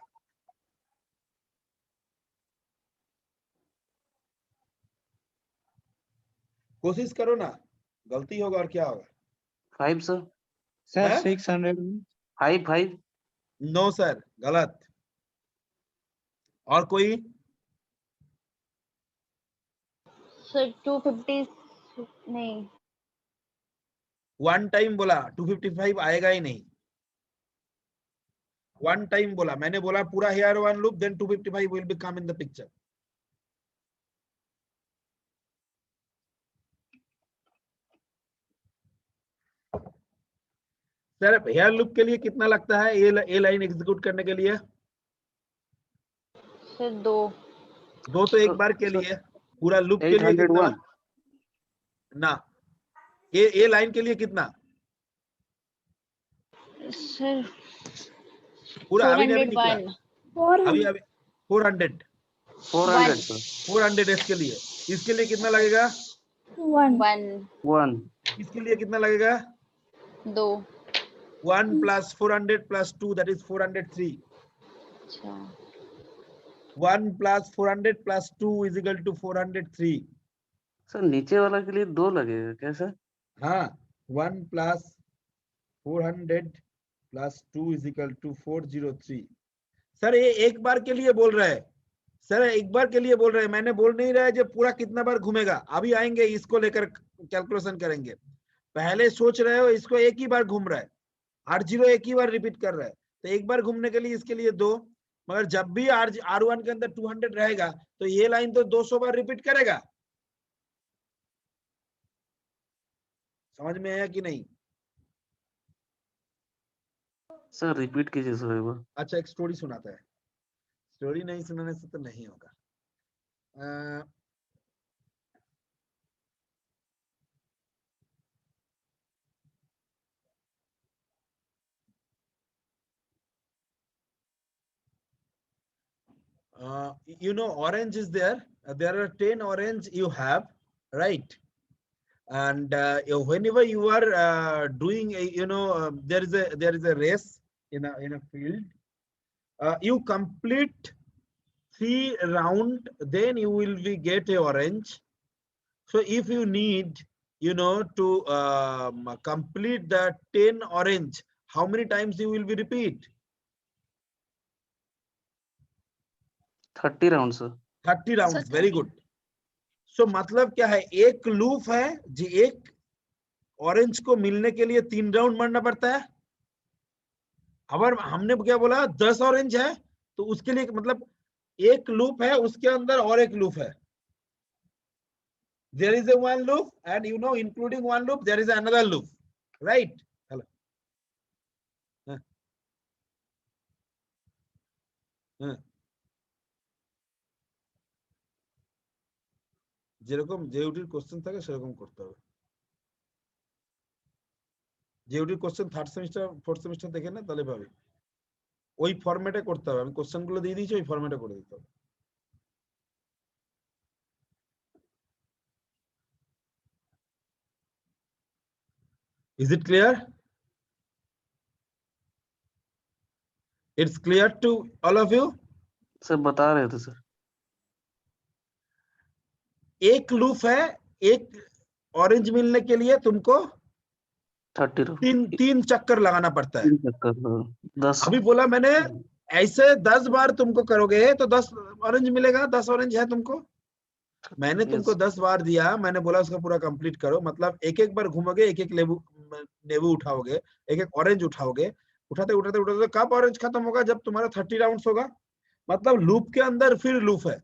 कोशिश करो ना, गलती होगा और क्या होगा? 5 सर, सर हैं? 600 5 नो सर, गलत। और कोई? सर 250 नहीं, वन टाइम बोला 255 आएगा ही नहीं। वन टाइम बोला, मैंने बोला पूरा here one loop, then 255 will be come in the picture. Sir here loop के लिए कितना लगता है ए लाइन एग्जीक्यूट करने के लिए? सर 2। दो तो एक बार के सर, लिए, पूरा लूप के लिए कितना? 801 ना, ए लाइन के लिए कितना? सर पूरा अभी नहीं निकला, 401 अभी अभी 400 400 सर, 400 इसके लिए। इसके लिए कितना लगेगा? 1 1 इसके लिए कितना लगेगा? 2। 1 plus 400 plus 2, that is 403। अच्छा 1 plus 400 plus 2 is equal to 403। Sir, नीचे वाला के लिए 2 लगेगा क्या सर? हाँ, 1 plus 400 plus 2 is equal to 403। Sir ये एक बार के लिए बोल रहा है, सर एक बार के लिए बोल रहे हैं, मैंने बोल नहीं रहा है जो पूरा कितना बार घूमेगा। अभी आएंगे इसको लेकर कैलकुलेशन करेंगे। पहले सोच रहे हो इसको एक ही बार घूम रहा है, R0 एक ही बार रिपीट कर रहा है, तो एक बार घूमने के लिए इसके लिए 2। मगर जब भी R1 के अंदर 200 रहेगा तो ये लाइन तो 200 बार रिपीट करेगा। समझ में आया कि नहीं? सर रिपीट कीजिए सर एक बार। अच्छा एक स्टोरी सुनाता है, स्टोरी नहीं सुनाने से तो नहीं होगा। You know orange is there, there are 10 orange you have, right? And whenever you are doing a, there is a race in a field, you complete 3 round, then you will be get a orange. So if you need to complete the 10 orange, how many times you will be repeat? 30 round sir. 30 rounds, very good। So मतलब क्या है, एक loop है जी, एक orange को मिलने के लिए 3 राउंड मारना पड़ता है। अगर हमने क्या बोला 10 ऑरेंज है तो उसके लिए मतलब एक लूप है, उसके अंदर और एक लूप है। There is a one loop and including one loop there is another loop, right? Hello. যেরকম জেইউটির কোশ্চেন থাকে সেরকম করতে হবে। জেইউটির question 3rd semester 4th semester দেখে না, তাহলে পাবে। ওই ফরম্যাটে করতে হবে, আমি কোশ্চেন গুলো দিয়ে দিয়েছি, ওই ফরম্যাটে করে দিতে হবে। Is it clear? It's clear to all of you? Sir बता रहे थे सर। एक लूप है, एक ऑरेंज मिलने के लिए तुमको 30 राउंड, 3 चक्कर लगाना पड़ता है। 3 चक्कर, 10। अभी बोला मैंने ऐसे 10 बार तुमको करोगे तो 10 ऑरेंज मिलेगा। 10 ऑरेंज है तुमको, मैंने तुमको 10 बार दिया, मैंने बोला उसका पूरा कंप्लीट करो। मतलब एक एक बार घूमोगे, एक एक नींबू उठाओगे, एक एक ऑरेंज उठाओगे, उठाते उठाते उठाते कब ऑरेंज खत्म होगा? जब तुम्हारा 30 राउंड्स होगा। मतलब लूप के अंदर फिर लूप है।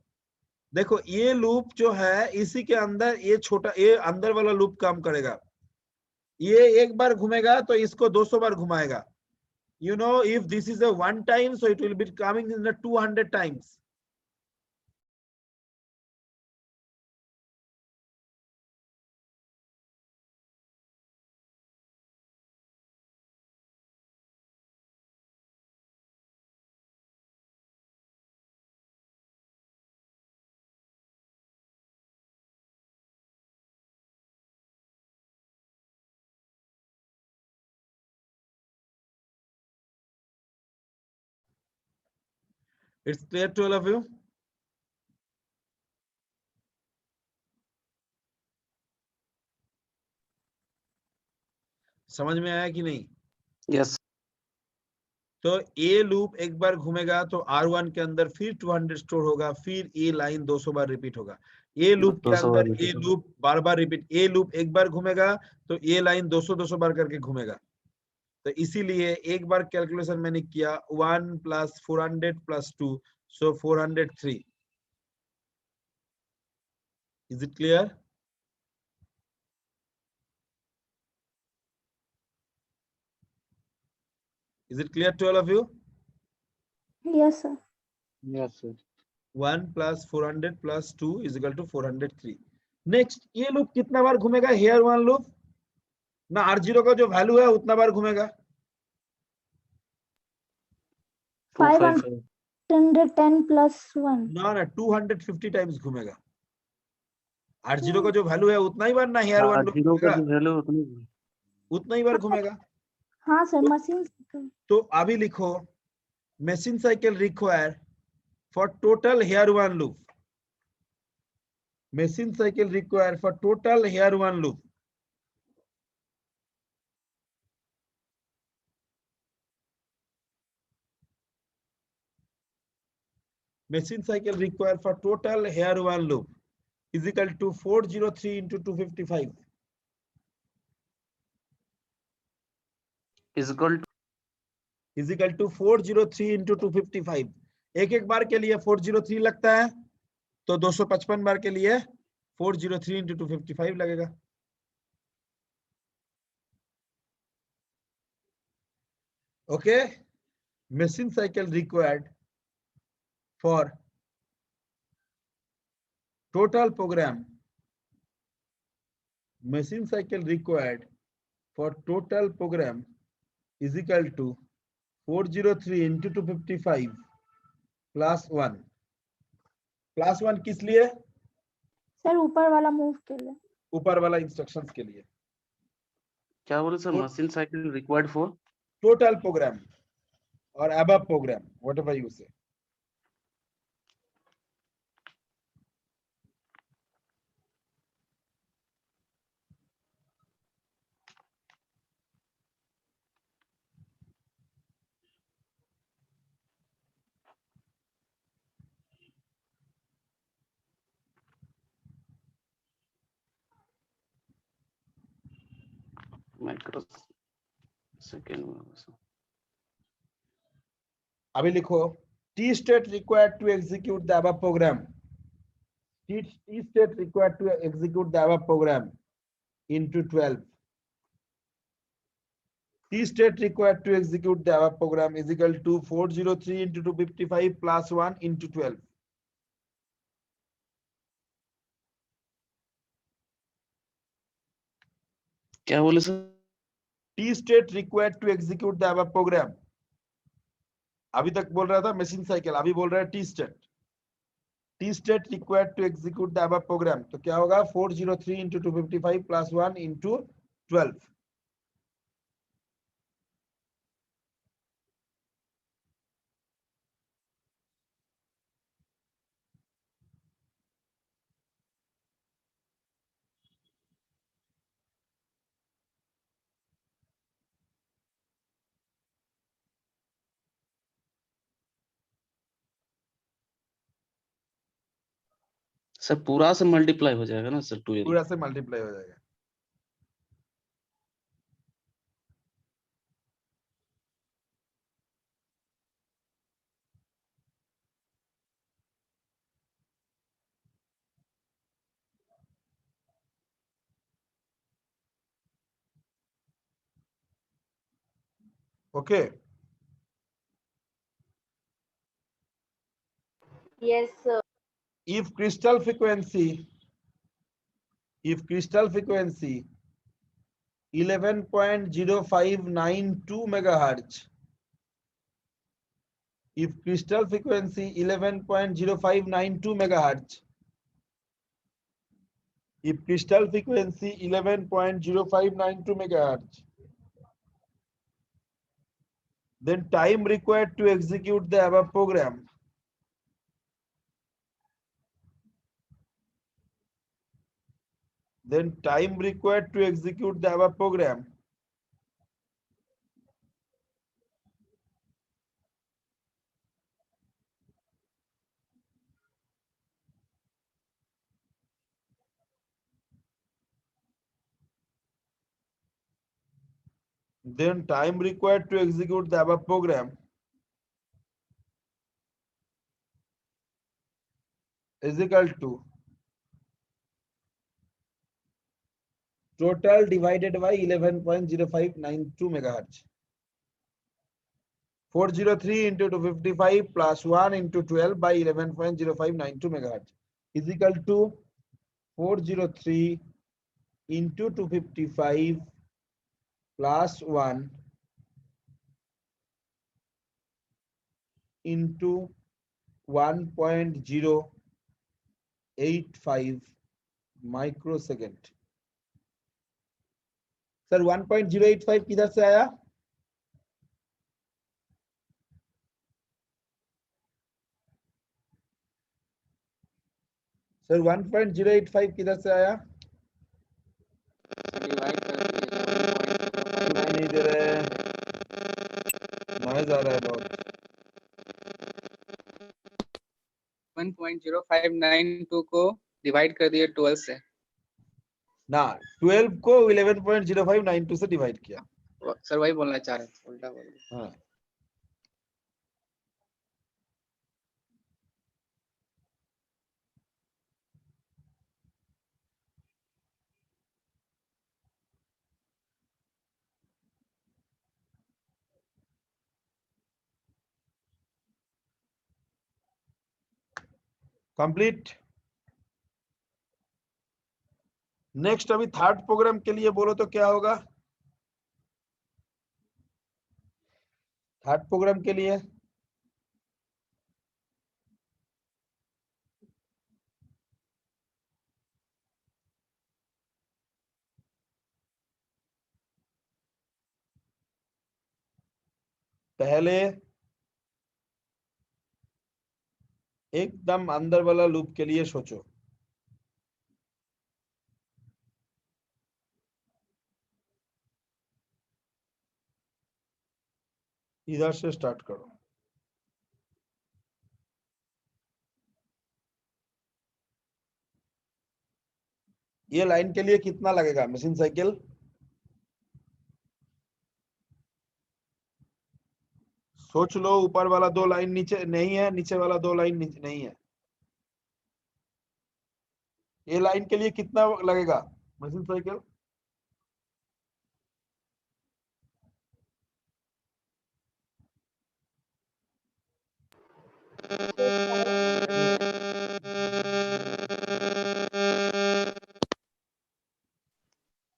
देखो ये लूप जो है, इसी के अंदर ये छोटा, ये अंदर वाला लूप काम करेगा। ये एक बार घूमेगा तो इसको 200 बार घुमाएगा। if this is a one time, so it will be coming in the 200 times. It's clear to all of you? समझ में आया कि नहीं? Yes. तो ए लूप एक बार घूमेगा तो R1 के अंदर फिर 200 स्टोर होगा, फिर ए लाइन 200 बार रिपीट होगा। ए लूप के 200 बार अंदर ए repeat होगा। लूप बार बार रिपीट, ए लूप एक बार घूमेगा तो ए लाइन 200 बार करके घूमेगा। तो इसीलिए एक बार कैलकुलेशन मैंने किया 1 + 400 + 2, सो 403। Is it clear? Is it clear to all of you? Yes, sir. Yes, sir. 1 + 400 + 2 = 403। Next, ये लूप कितना बार घूमेगा? हेयर वन लूप ना R0 का जो वैल्यू है उतना बार घूमेगा। 255। 510 + 1. ना 250 टाइम्स घूमेगा। R0 का जो वैल्यू है उतना ही बार ना हेयर वन लूप R0 का घूमेगा, जो वैल्यू उतनी उतना ही बार घूमेगा। हाँ सर, मशीन तो अभी लिखो machine cycle required for total hair one loop. Machine cycle required for total hair one loop. Machine cycle required for total hair one loop is equal to 403 into 255 is equal to is equal to 403 into 255। एक एक बार के लिए 403 लगता है, तो 255 बार के लिए 403 into 255 लगेगा। Okay, machine cycle required for total program, machine cycle required for total program is equal to 403 into 255 plus 1। Plus 1 किस लिए? सर ऊपर वाला मूव के लिए। ऊपर वाला इंस्ट्रक्शंस के लिए। क्या बोले sir? Machine cycle required for total program और above program, whatever you say. Microsecond. अभी लिखो T state required to execute the above program. T state required to execute the above program into 12. T state required to execute the above program is equal to 403 into 255 plus 1 into 12. क्या बोले sir? T state required to execute the above program. अभी तक बोल रहा था machine cycle, अभी बोल रहा है T state. T state required to execute the above program. तो क्या होगा? 403 into 255 plus 1 into 12. सर पूरा से मल्टीप्लाई हो जाएगा ना सर? 12। पूरा से मल्टीप्लाई हो जाएगा। Okay. Yes, sir. If crystal frequency 11.0592 megahertz, if crystal frequency 11.0592 megahertz, if crystal frequency 11.0592 megahertz, then time required to execute the above program then time required to execute the above program is equal to total divided by 11.0592 megahertz. 403 into 255 plus 1 into 12 by 11.0592 megahertz is equal to 403 into 255 plus 1 into 1.085 microsecond. Sir 1.085 किधर से आया? Sir 1.085 किधर से आया? Divide कर दिए सुनाई नहीं दे रहा है, नॉइज आ रहा है बहुत। 1.0592 को डिवाइड कर दिए 12 से। ना 12 को 11.0592 से डिवाइड किया। सर वही बोलना चाह रहे थे, उल्टा बोल दिया। हाँ कंप्लीट। नेक्स्ट अभी थर्ड प्रोग्राम के लिए बोलो तो क्या होगा? थर्ड प्रोग्राम के लिए पहले एकदम अंदर वाला लूप के लिए सोचो। इधर से स्टार्ट करो। ये लाइन के लिए कितना लगेगा मशीन साइकिल? सोच लो, ऊपर वाला 2 लाइन नीचे नहीं है, नीचे वाला 2 लाइन नहीं है। ये लाइन के लिए कितना लगेगा मशीन साइकिल?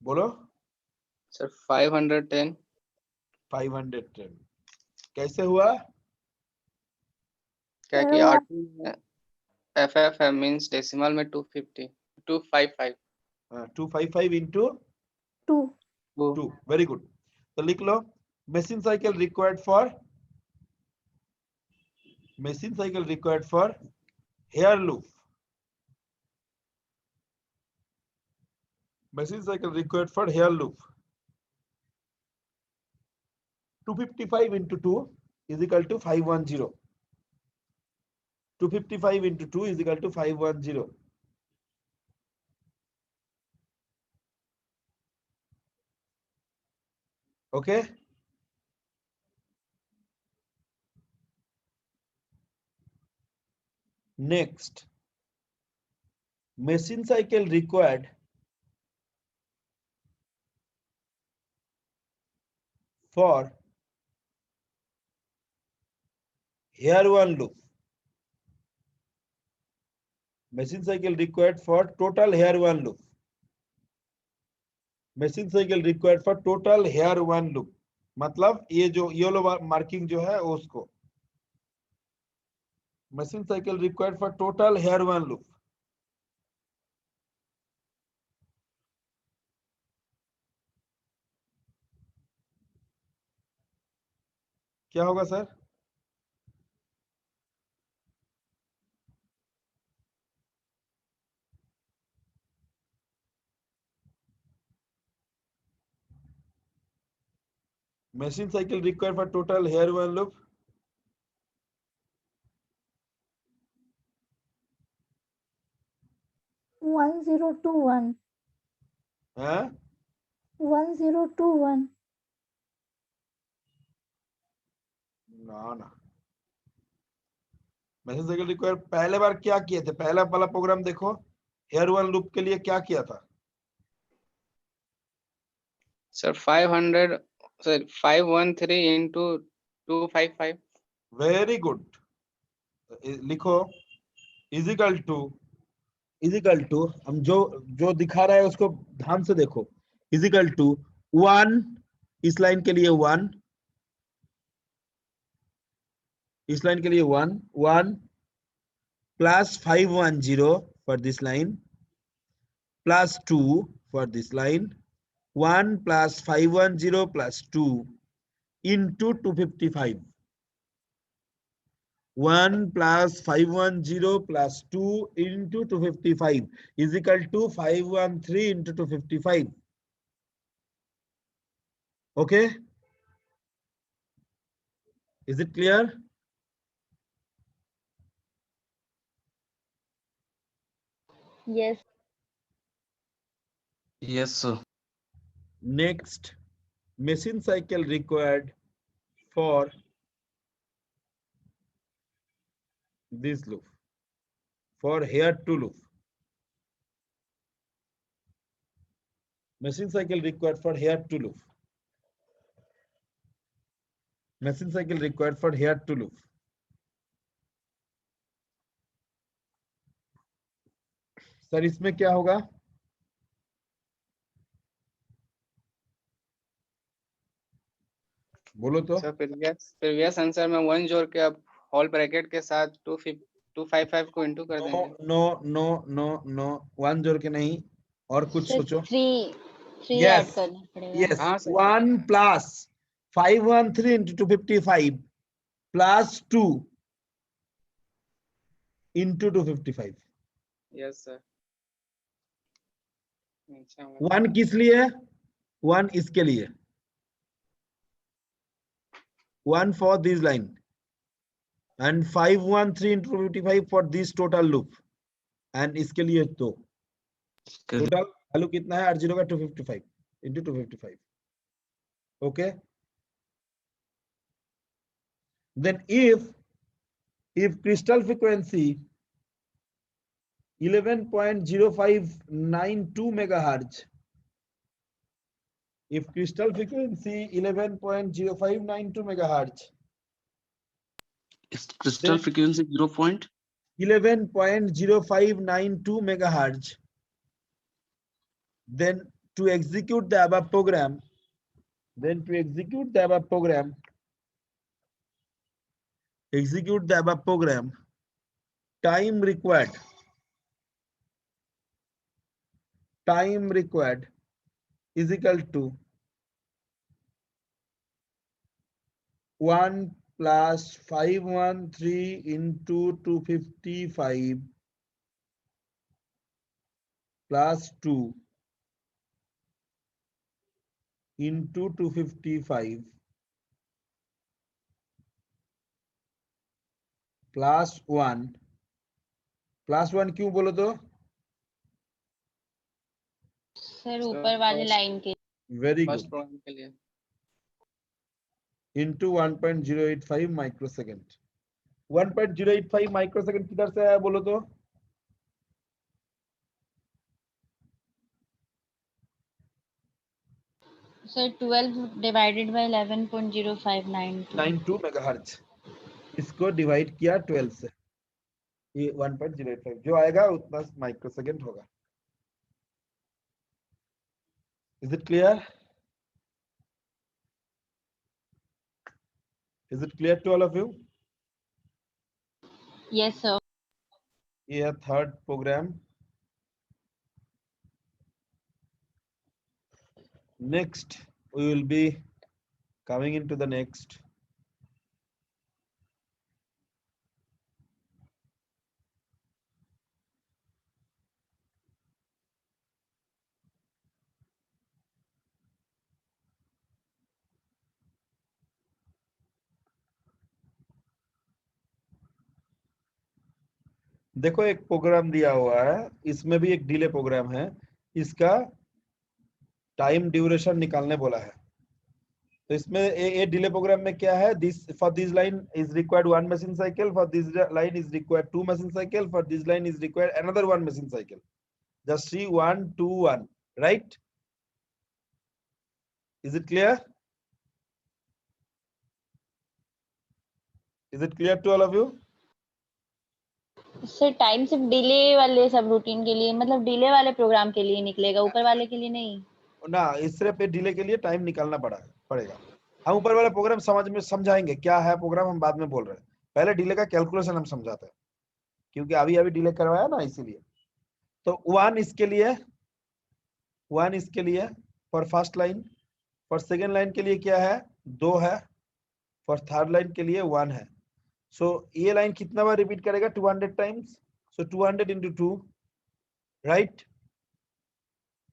बोलो। सर 510। 510 कैसे हुआ? क्या सर कि वो R2 में FF है, मींस डेसिमल में 250 255 255 into 2 वो 2। Very good. तो लिख लो machine cycle required for hair loop। Machine cycle required for hair loop 255 into 2 is equal to 510। 255 into 2 is equal to 510। Okay, next machine cycle required for hair one loop। Machine cycle required for total hair one loop। Machine cycle required for total hair one loop मतलब ये जो yellow marking जो है उसको machine cycle required for total hair one loop। क्या होगा sir? Machine cycle required for total hair one loop 1021 हाँ 1021 ना ना, मैसेज साइकिल रिक्वायर पहले बार क्या किए थे? पहला वाला प्रोग्राम देखो, हेयर वन लूप के लिए क्या किया था? Sir, 500, sir, 513 into 255. Very good, लिखो इजिकल टू, हम जो दिखा रहा है उसको ध्यान से देखो, इजिकल टू 1, इस लाइन के लिए 1, इस लाइन के लिए 1 plus 510 for this line plus 2 for this line, 1 plus 510 plus 2 into 255, 1 plus 510 plus 2 into 255 is equal to 513 into 255. Okay, is it clear? Yes. Yes, sir. Next, machine cycle required for this loop, for here to loop. Machine cycle required for here to loop. Machine cycle required for here to loop. Sir इसमें क्या होगा? बोलो तो। Sir previous answer में 1 जोड़ के अब whole bracket के साथ 255 को इंटू कर देंगे। नो 1 जोड़ के नहीं, और कुछ सोचो। 3 Yes. ऐड करना पड़ेगा। Yes, हाँ, sir. 1 plus 513 into 255 plus 2 into 255. Yes sir. 1 किस लिए? 1 इसके लिए, 1 for this line and 513 into 255 for this total loop and इसके लिए 2. टोटल वैल्यू कितना है? R0 का 255 into 255. Okay, then if crystal frequency 11.0592 megahertz, if crystal frequency 11.0592 megahertz, Is crystal Then- frequency 0 point? 11.0592 megahertz, then to execute the above program, time required is equal to 1 plus 513 into 255 plus 2 into 255 plus 1 क्यों बोलो तो? Sir ऊपर वाले line के very first good, programme के लिए। into 1.085 microsecond. 1.085 microsecond किधर से आया बोलो तो? सर 12 डिवाइडेड बाय 11.0592 92 मेगाहर्ट्ज, इसको डिवाइड किया 12 से, ये 1.085 जो आएगा उतना माइक्रोसेकंड होगा। Is it clear? Is it clear to all of you? Yes sir. ये है third program. Next, we will be coming into the next. देखो एक प्रोग्राम दिया हुआ है, इसमें भी एक डिले प्रोग्राम है, इसका टाइम ड्यूरेशन निकालने बोला है। तो इसमें ये डिले प्रोग्राम में क्या है, this for this line is required 1 machine cycle, for this line is required 2 machine cycle, for this line is required another 1 machine cycle. Just see 1 2 1, right? Is it clear? Is it clear to all of you? Sir time सिर्फ delay वाले सब routine के लिए, मतलब delay वाले programme के लिए निकलेगा, ऊपर वाले के लिए नहीं? ना, इस सिर्फ डिले के लिए टाइम निकालना पड़ेगा. हम ऊपर वाला प्रोग्राम समझाएंगे क्या है प्रोग्राम, हम बाद में बोल रहे हैं. पहले डिले का कैलकुलेशन हम समझाते हैं, क्योंकि अभी डिले करवाया ना, इसीलिए. तो 1 इसके लिए for first line, for second line के लिए क्या है, 2 है, फॉर थर्ड लाइन के लिए 1 है. सो ये लाइन कितना बार रिपीट करेगा, 200 टाइम्स. सो 200 into 2, right,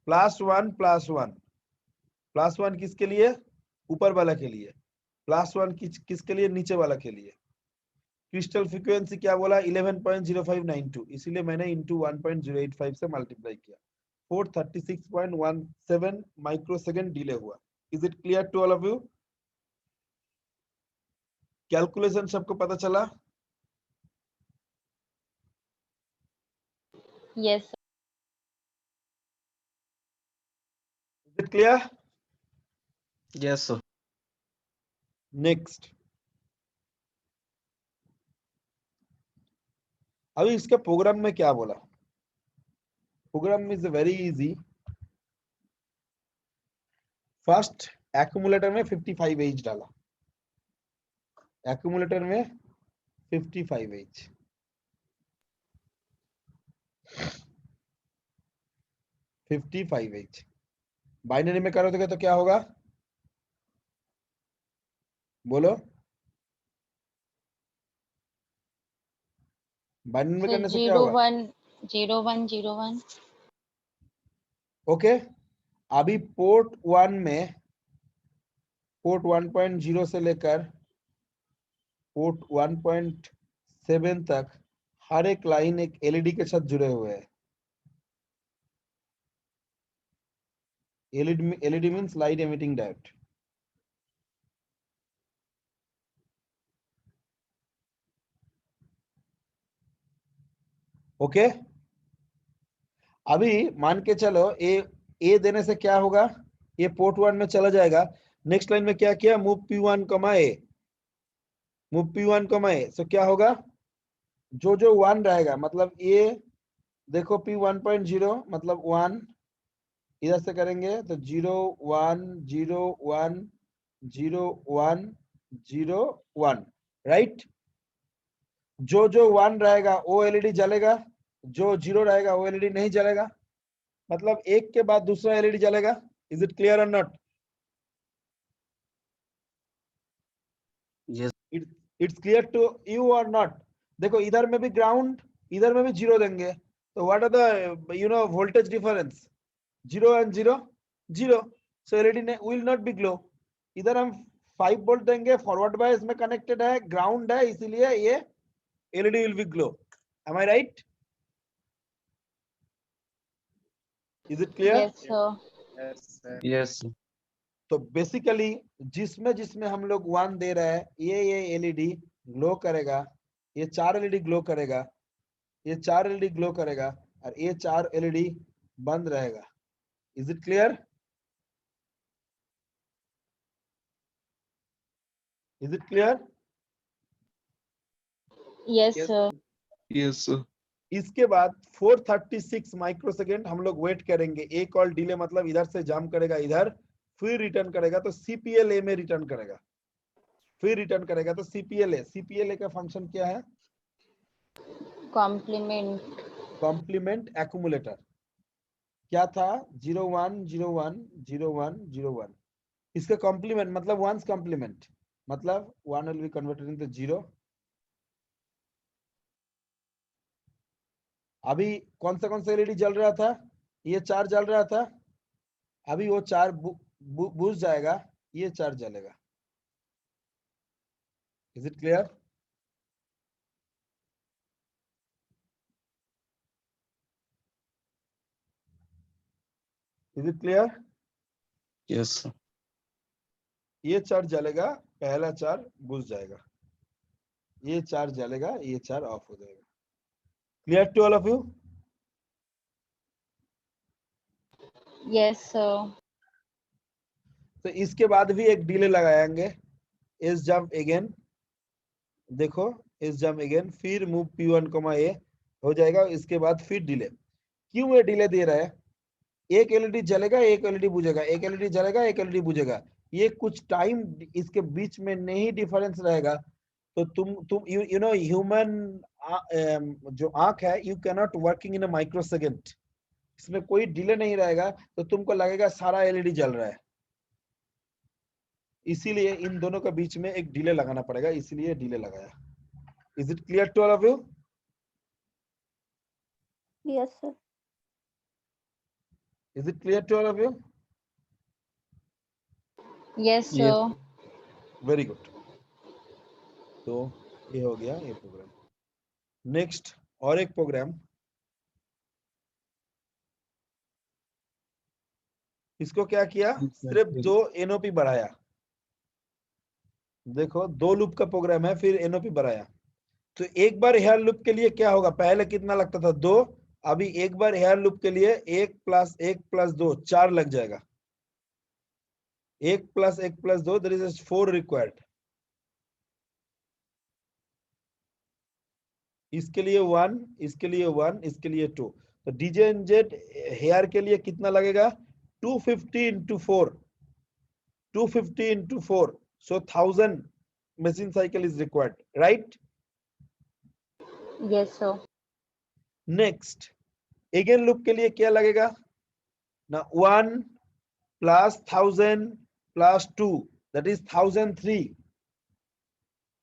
plus 1 plus 1. Plus 1 किसके लिए, ऊपर वाला के लिए. प्लस 1 किसके लिए, नीचे वाला के लिए. क्रिस्टल फ्रीक्वेंसी क्या बोला, 11.0592, इसीलिए मैंने इंटू 1.085 से मल्टीप्लाई किया. 436.17 माइक्रोसेकंड डिले हुआ. Is it clear to all of you? Calculation सबको पता चला? Yes. Is it clear? Yes, sir. Next, अभी इसके प्रोग्राम में क्या बोला. Program is very easy. First accumulator में 55H डाला, एक्यूमुलेटर में 55H, 55H. बाइनरी में करोगे तो क्या होगा, बोलो. बाइनरी में करने से क्या होगा, 010101. ओके. अभी पोर्ट 1 में, पोर्ट 1.0 से लेकर पोर्ट 1.7 तक हर एक लाइन एक एलईडी के साथ जुड़े हुए हैं. LED means light emitting diode. Okay. अभी मान के चलो ए देने से क्या होगा, ये पोर्ट 1 में चला जाएगा. नेक्स्ट लाइन में क्या किया, मूव P1 कमा ए, मूव P1 कमा ए. सो क्या होगा, जो 1 रहेगा, मतलब ये देखो P1.0 मतलब 1, इधर से करेंगे तो 0 1 0 1 0 1 0 1, राइट. जो 1 रहेगा वो एलईडी जलेगा, जो 0 रहेगा वो एलईडी नहीं जलेगा. मतलब एक के बाद दूसरा एलईडी जलेगा. इज इट क्लियर और not? Yes. It's clear to you और नॉट? देखो इधर में भी ग्राउंड, इधर में भी 0 देंगे, तो what are the voltage difference, 0 and 0 0. So LED will not be glow. इधर हम 5 वोल्ट देंगे, फॉरवर्ड बायस में कनेक्टेड है, ग्राउंड है, इसीलिए ये LED will be glow. Am I right? Is it clear? Yes sir. Yes, sir. Yes, sir. तो basically जिसमें हम लोग 1 दे रहे हैं, ये एलईडी ग्लो करेगा, ये 4 एलईडी ग्लो करेगा, ये 4 एलईडी ग्लो करेगा, और ये 4 एलईडी बंद रहेगा. Is it clear? Is it clear? Yes Yes, sir. Yes, sir. इसके बाद 436 माइक्रोसेकंड हम लोग वेट करेंगे. एक और डिले मतलब इधर से जंप करेगा इधर, फिर रिटर्न करेगा, तो सीपीएलए में रिटर्न करेगा, फिर रिटर्न करेगा. तो सीपीएलए का फंक्शन क्या है, कॉम्प्लीमेंट. Complement accumulator. क्या था, 0 1 0 1 0 1 0 1. इसका कॉम्प्लीमेंट मतलब 1's कॉम्प्लीमेंट, मतलब 1 विल बी कन्वर्टेड इनटू 0. अभी कौन सा एलईडी जल रहा था, ये 4 जल रहा था. अभी वो 4 बुझ जाएगा, ये 4 जलेगा. Is it clear? Is it clear? Yes, sir. ये चार्ज जलेगा, पहला चार्ज बुझ जाएगा, ये चार्ज जलेगा, ये चार्ज ऑफ हो जाएगा। Clear to all of you? Yes, sir. तो इसके बाद भी एक डिले लगाएंगे, इस जंप अगेन, देखो इस जंप अगेन, फिर मूव P1, A हो जाएगा, इसके बाद फिर डिले। क्यों ये डिले दे रहा है? एक एलईडी जलेगा, एक एलईडी बुझेगा, एक एलईडी जलेगा, एक एलईडी बुझेगा, ये कुछ टाइम इसके बीच में नहीं डिफरेंस रहेगा। तो तुम यू नो ह्यूमन जो आंख है, you can not working in a micro second, इसमें कोई डिले नहीं रहेगा, तो तुमको लगेगा सारा एलईडी जल रहा है। इसीलिए इन दोनों के बीच में एक डिले लगाना पड़ेगा, इसीलिए डिले लगाया। Is it clear to all of you? Yes, sir. Is it clear to all of you? Yes, sir. Yes. Very good. तो ये हो गया ये प्रोग्राम। नेक्स्ट और एक प्रोग्राम, इसको क्या किया, सिर्फ 2 एनओपी बढ़ाया। देखो 2 लूप का प्रोग्राम है, फिर एनओपी बढ़ाया। तो एक बार हेयर लूप के लिए क्या होगा, पहले कितना लगता था 2, अभी एक बार हेयर लूप के लिए 1 + 1 + 2 4 लग जाएगा। 1 + 1 + 2 देयर इज 4 रिक्वायर्ड। इसके लिए 1, इसके लिए 1, इसके लिए 2। तो DJNZ हेयर के लिए कितना लगेगा, 250 × 4, 250 × 4, so 1000 machine cycle is required, right? Yes, sir. Next again loop के लिए क्या लगेगा ना, 1 + 1000 + 2 that is 1003,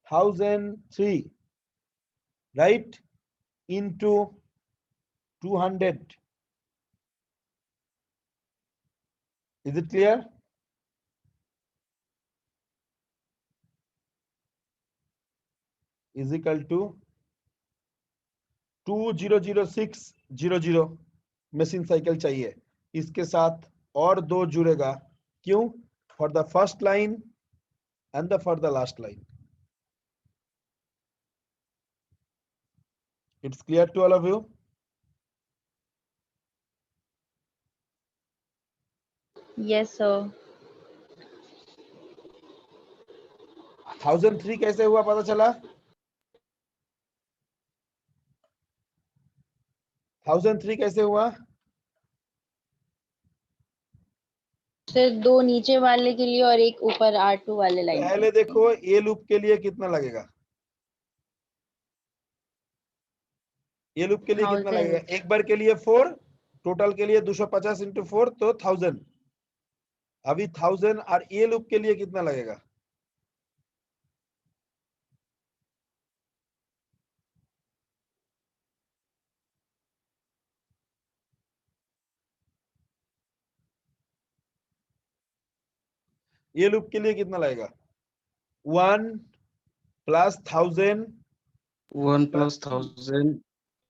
1003 right, into 200. Is it clear? Is equal to 200600 machine cycle चाहिए। इसके साथ और 2 जुड़ेगा, क्यों, for the first line and for the last line. It's clear to all of you? Yes, sir. 1003 कैसे हुआ पता चला? 1003 कैसे हुआ? सिर्फ 2 नीचे वाले के लिए और एक ऊपर R2 वाले लाइन। पहले देखो ए लूप के लिए कितना लगेगा, ये लूप के लिए कितना 1000. लगेगा, एक बार के लिए 4, टोटल के लिए 250 × 4 तो 1000। अभी 1000 और ये लूप के लिए कितना लगेगा, ये लूप के लिए कितना लगेगा, 1 + 1000 1 + 1000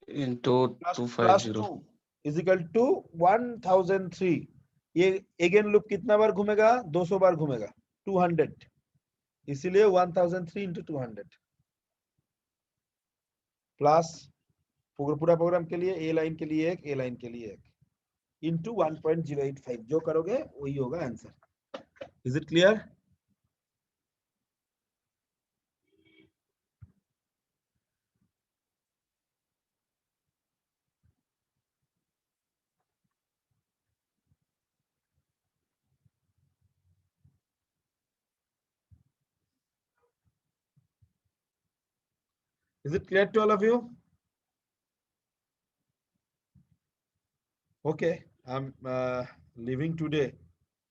into + 250 2 is equal to 1003। ये अगेन लूप कितना बार घूमेगा, 200 बार घूमेगा, 200, इसीलिए 1003 × 200 प्लस पूरा प्रोग्राम के लिए ए लाइन के लिए 1, ए लाइन के लिए 1 इंटू 1.085, जो करोगे वही होगा answer. Is it clear? Is it clear to all of you? Okay, I'm leaving today.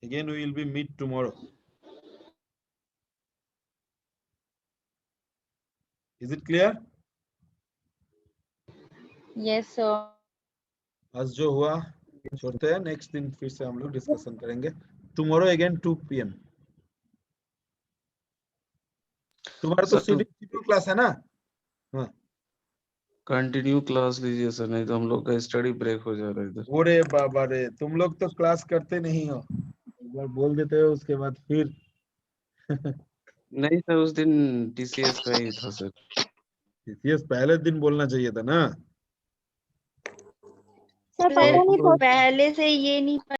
Again, we will be meet tomorrow. Is it clear? Yes, sir. आज जो हुआ छोड़ते हैं, नेक्स्ट दिन फिर से हम लोग डिस्कशन करेंगे। Tomorrow again 2 PM। तुम्हारा तो सर सीडी क्लास है ना? हाँ, कंटिन्यू क्लास लीजिए सर, नहीं तो हम लोग का स्टडी ब्रेक हो जा रहा है इधर। ओरे बाबा रे, तुम लोग तो क्लास करते नहीं हो, एक बार बोल देते हो उसके बाद फिर नहीं सर, उस दिन टीसीएस का ही था सर। TCS पहले दिन बोलना चाहिए था ना। सर पता नहीं पहले से ये नहीं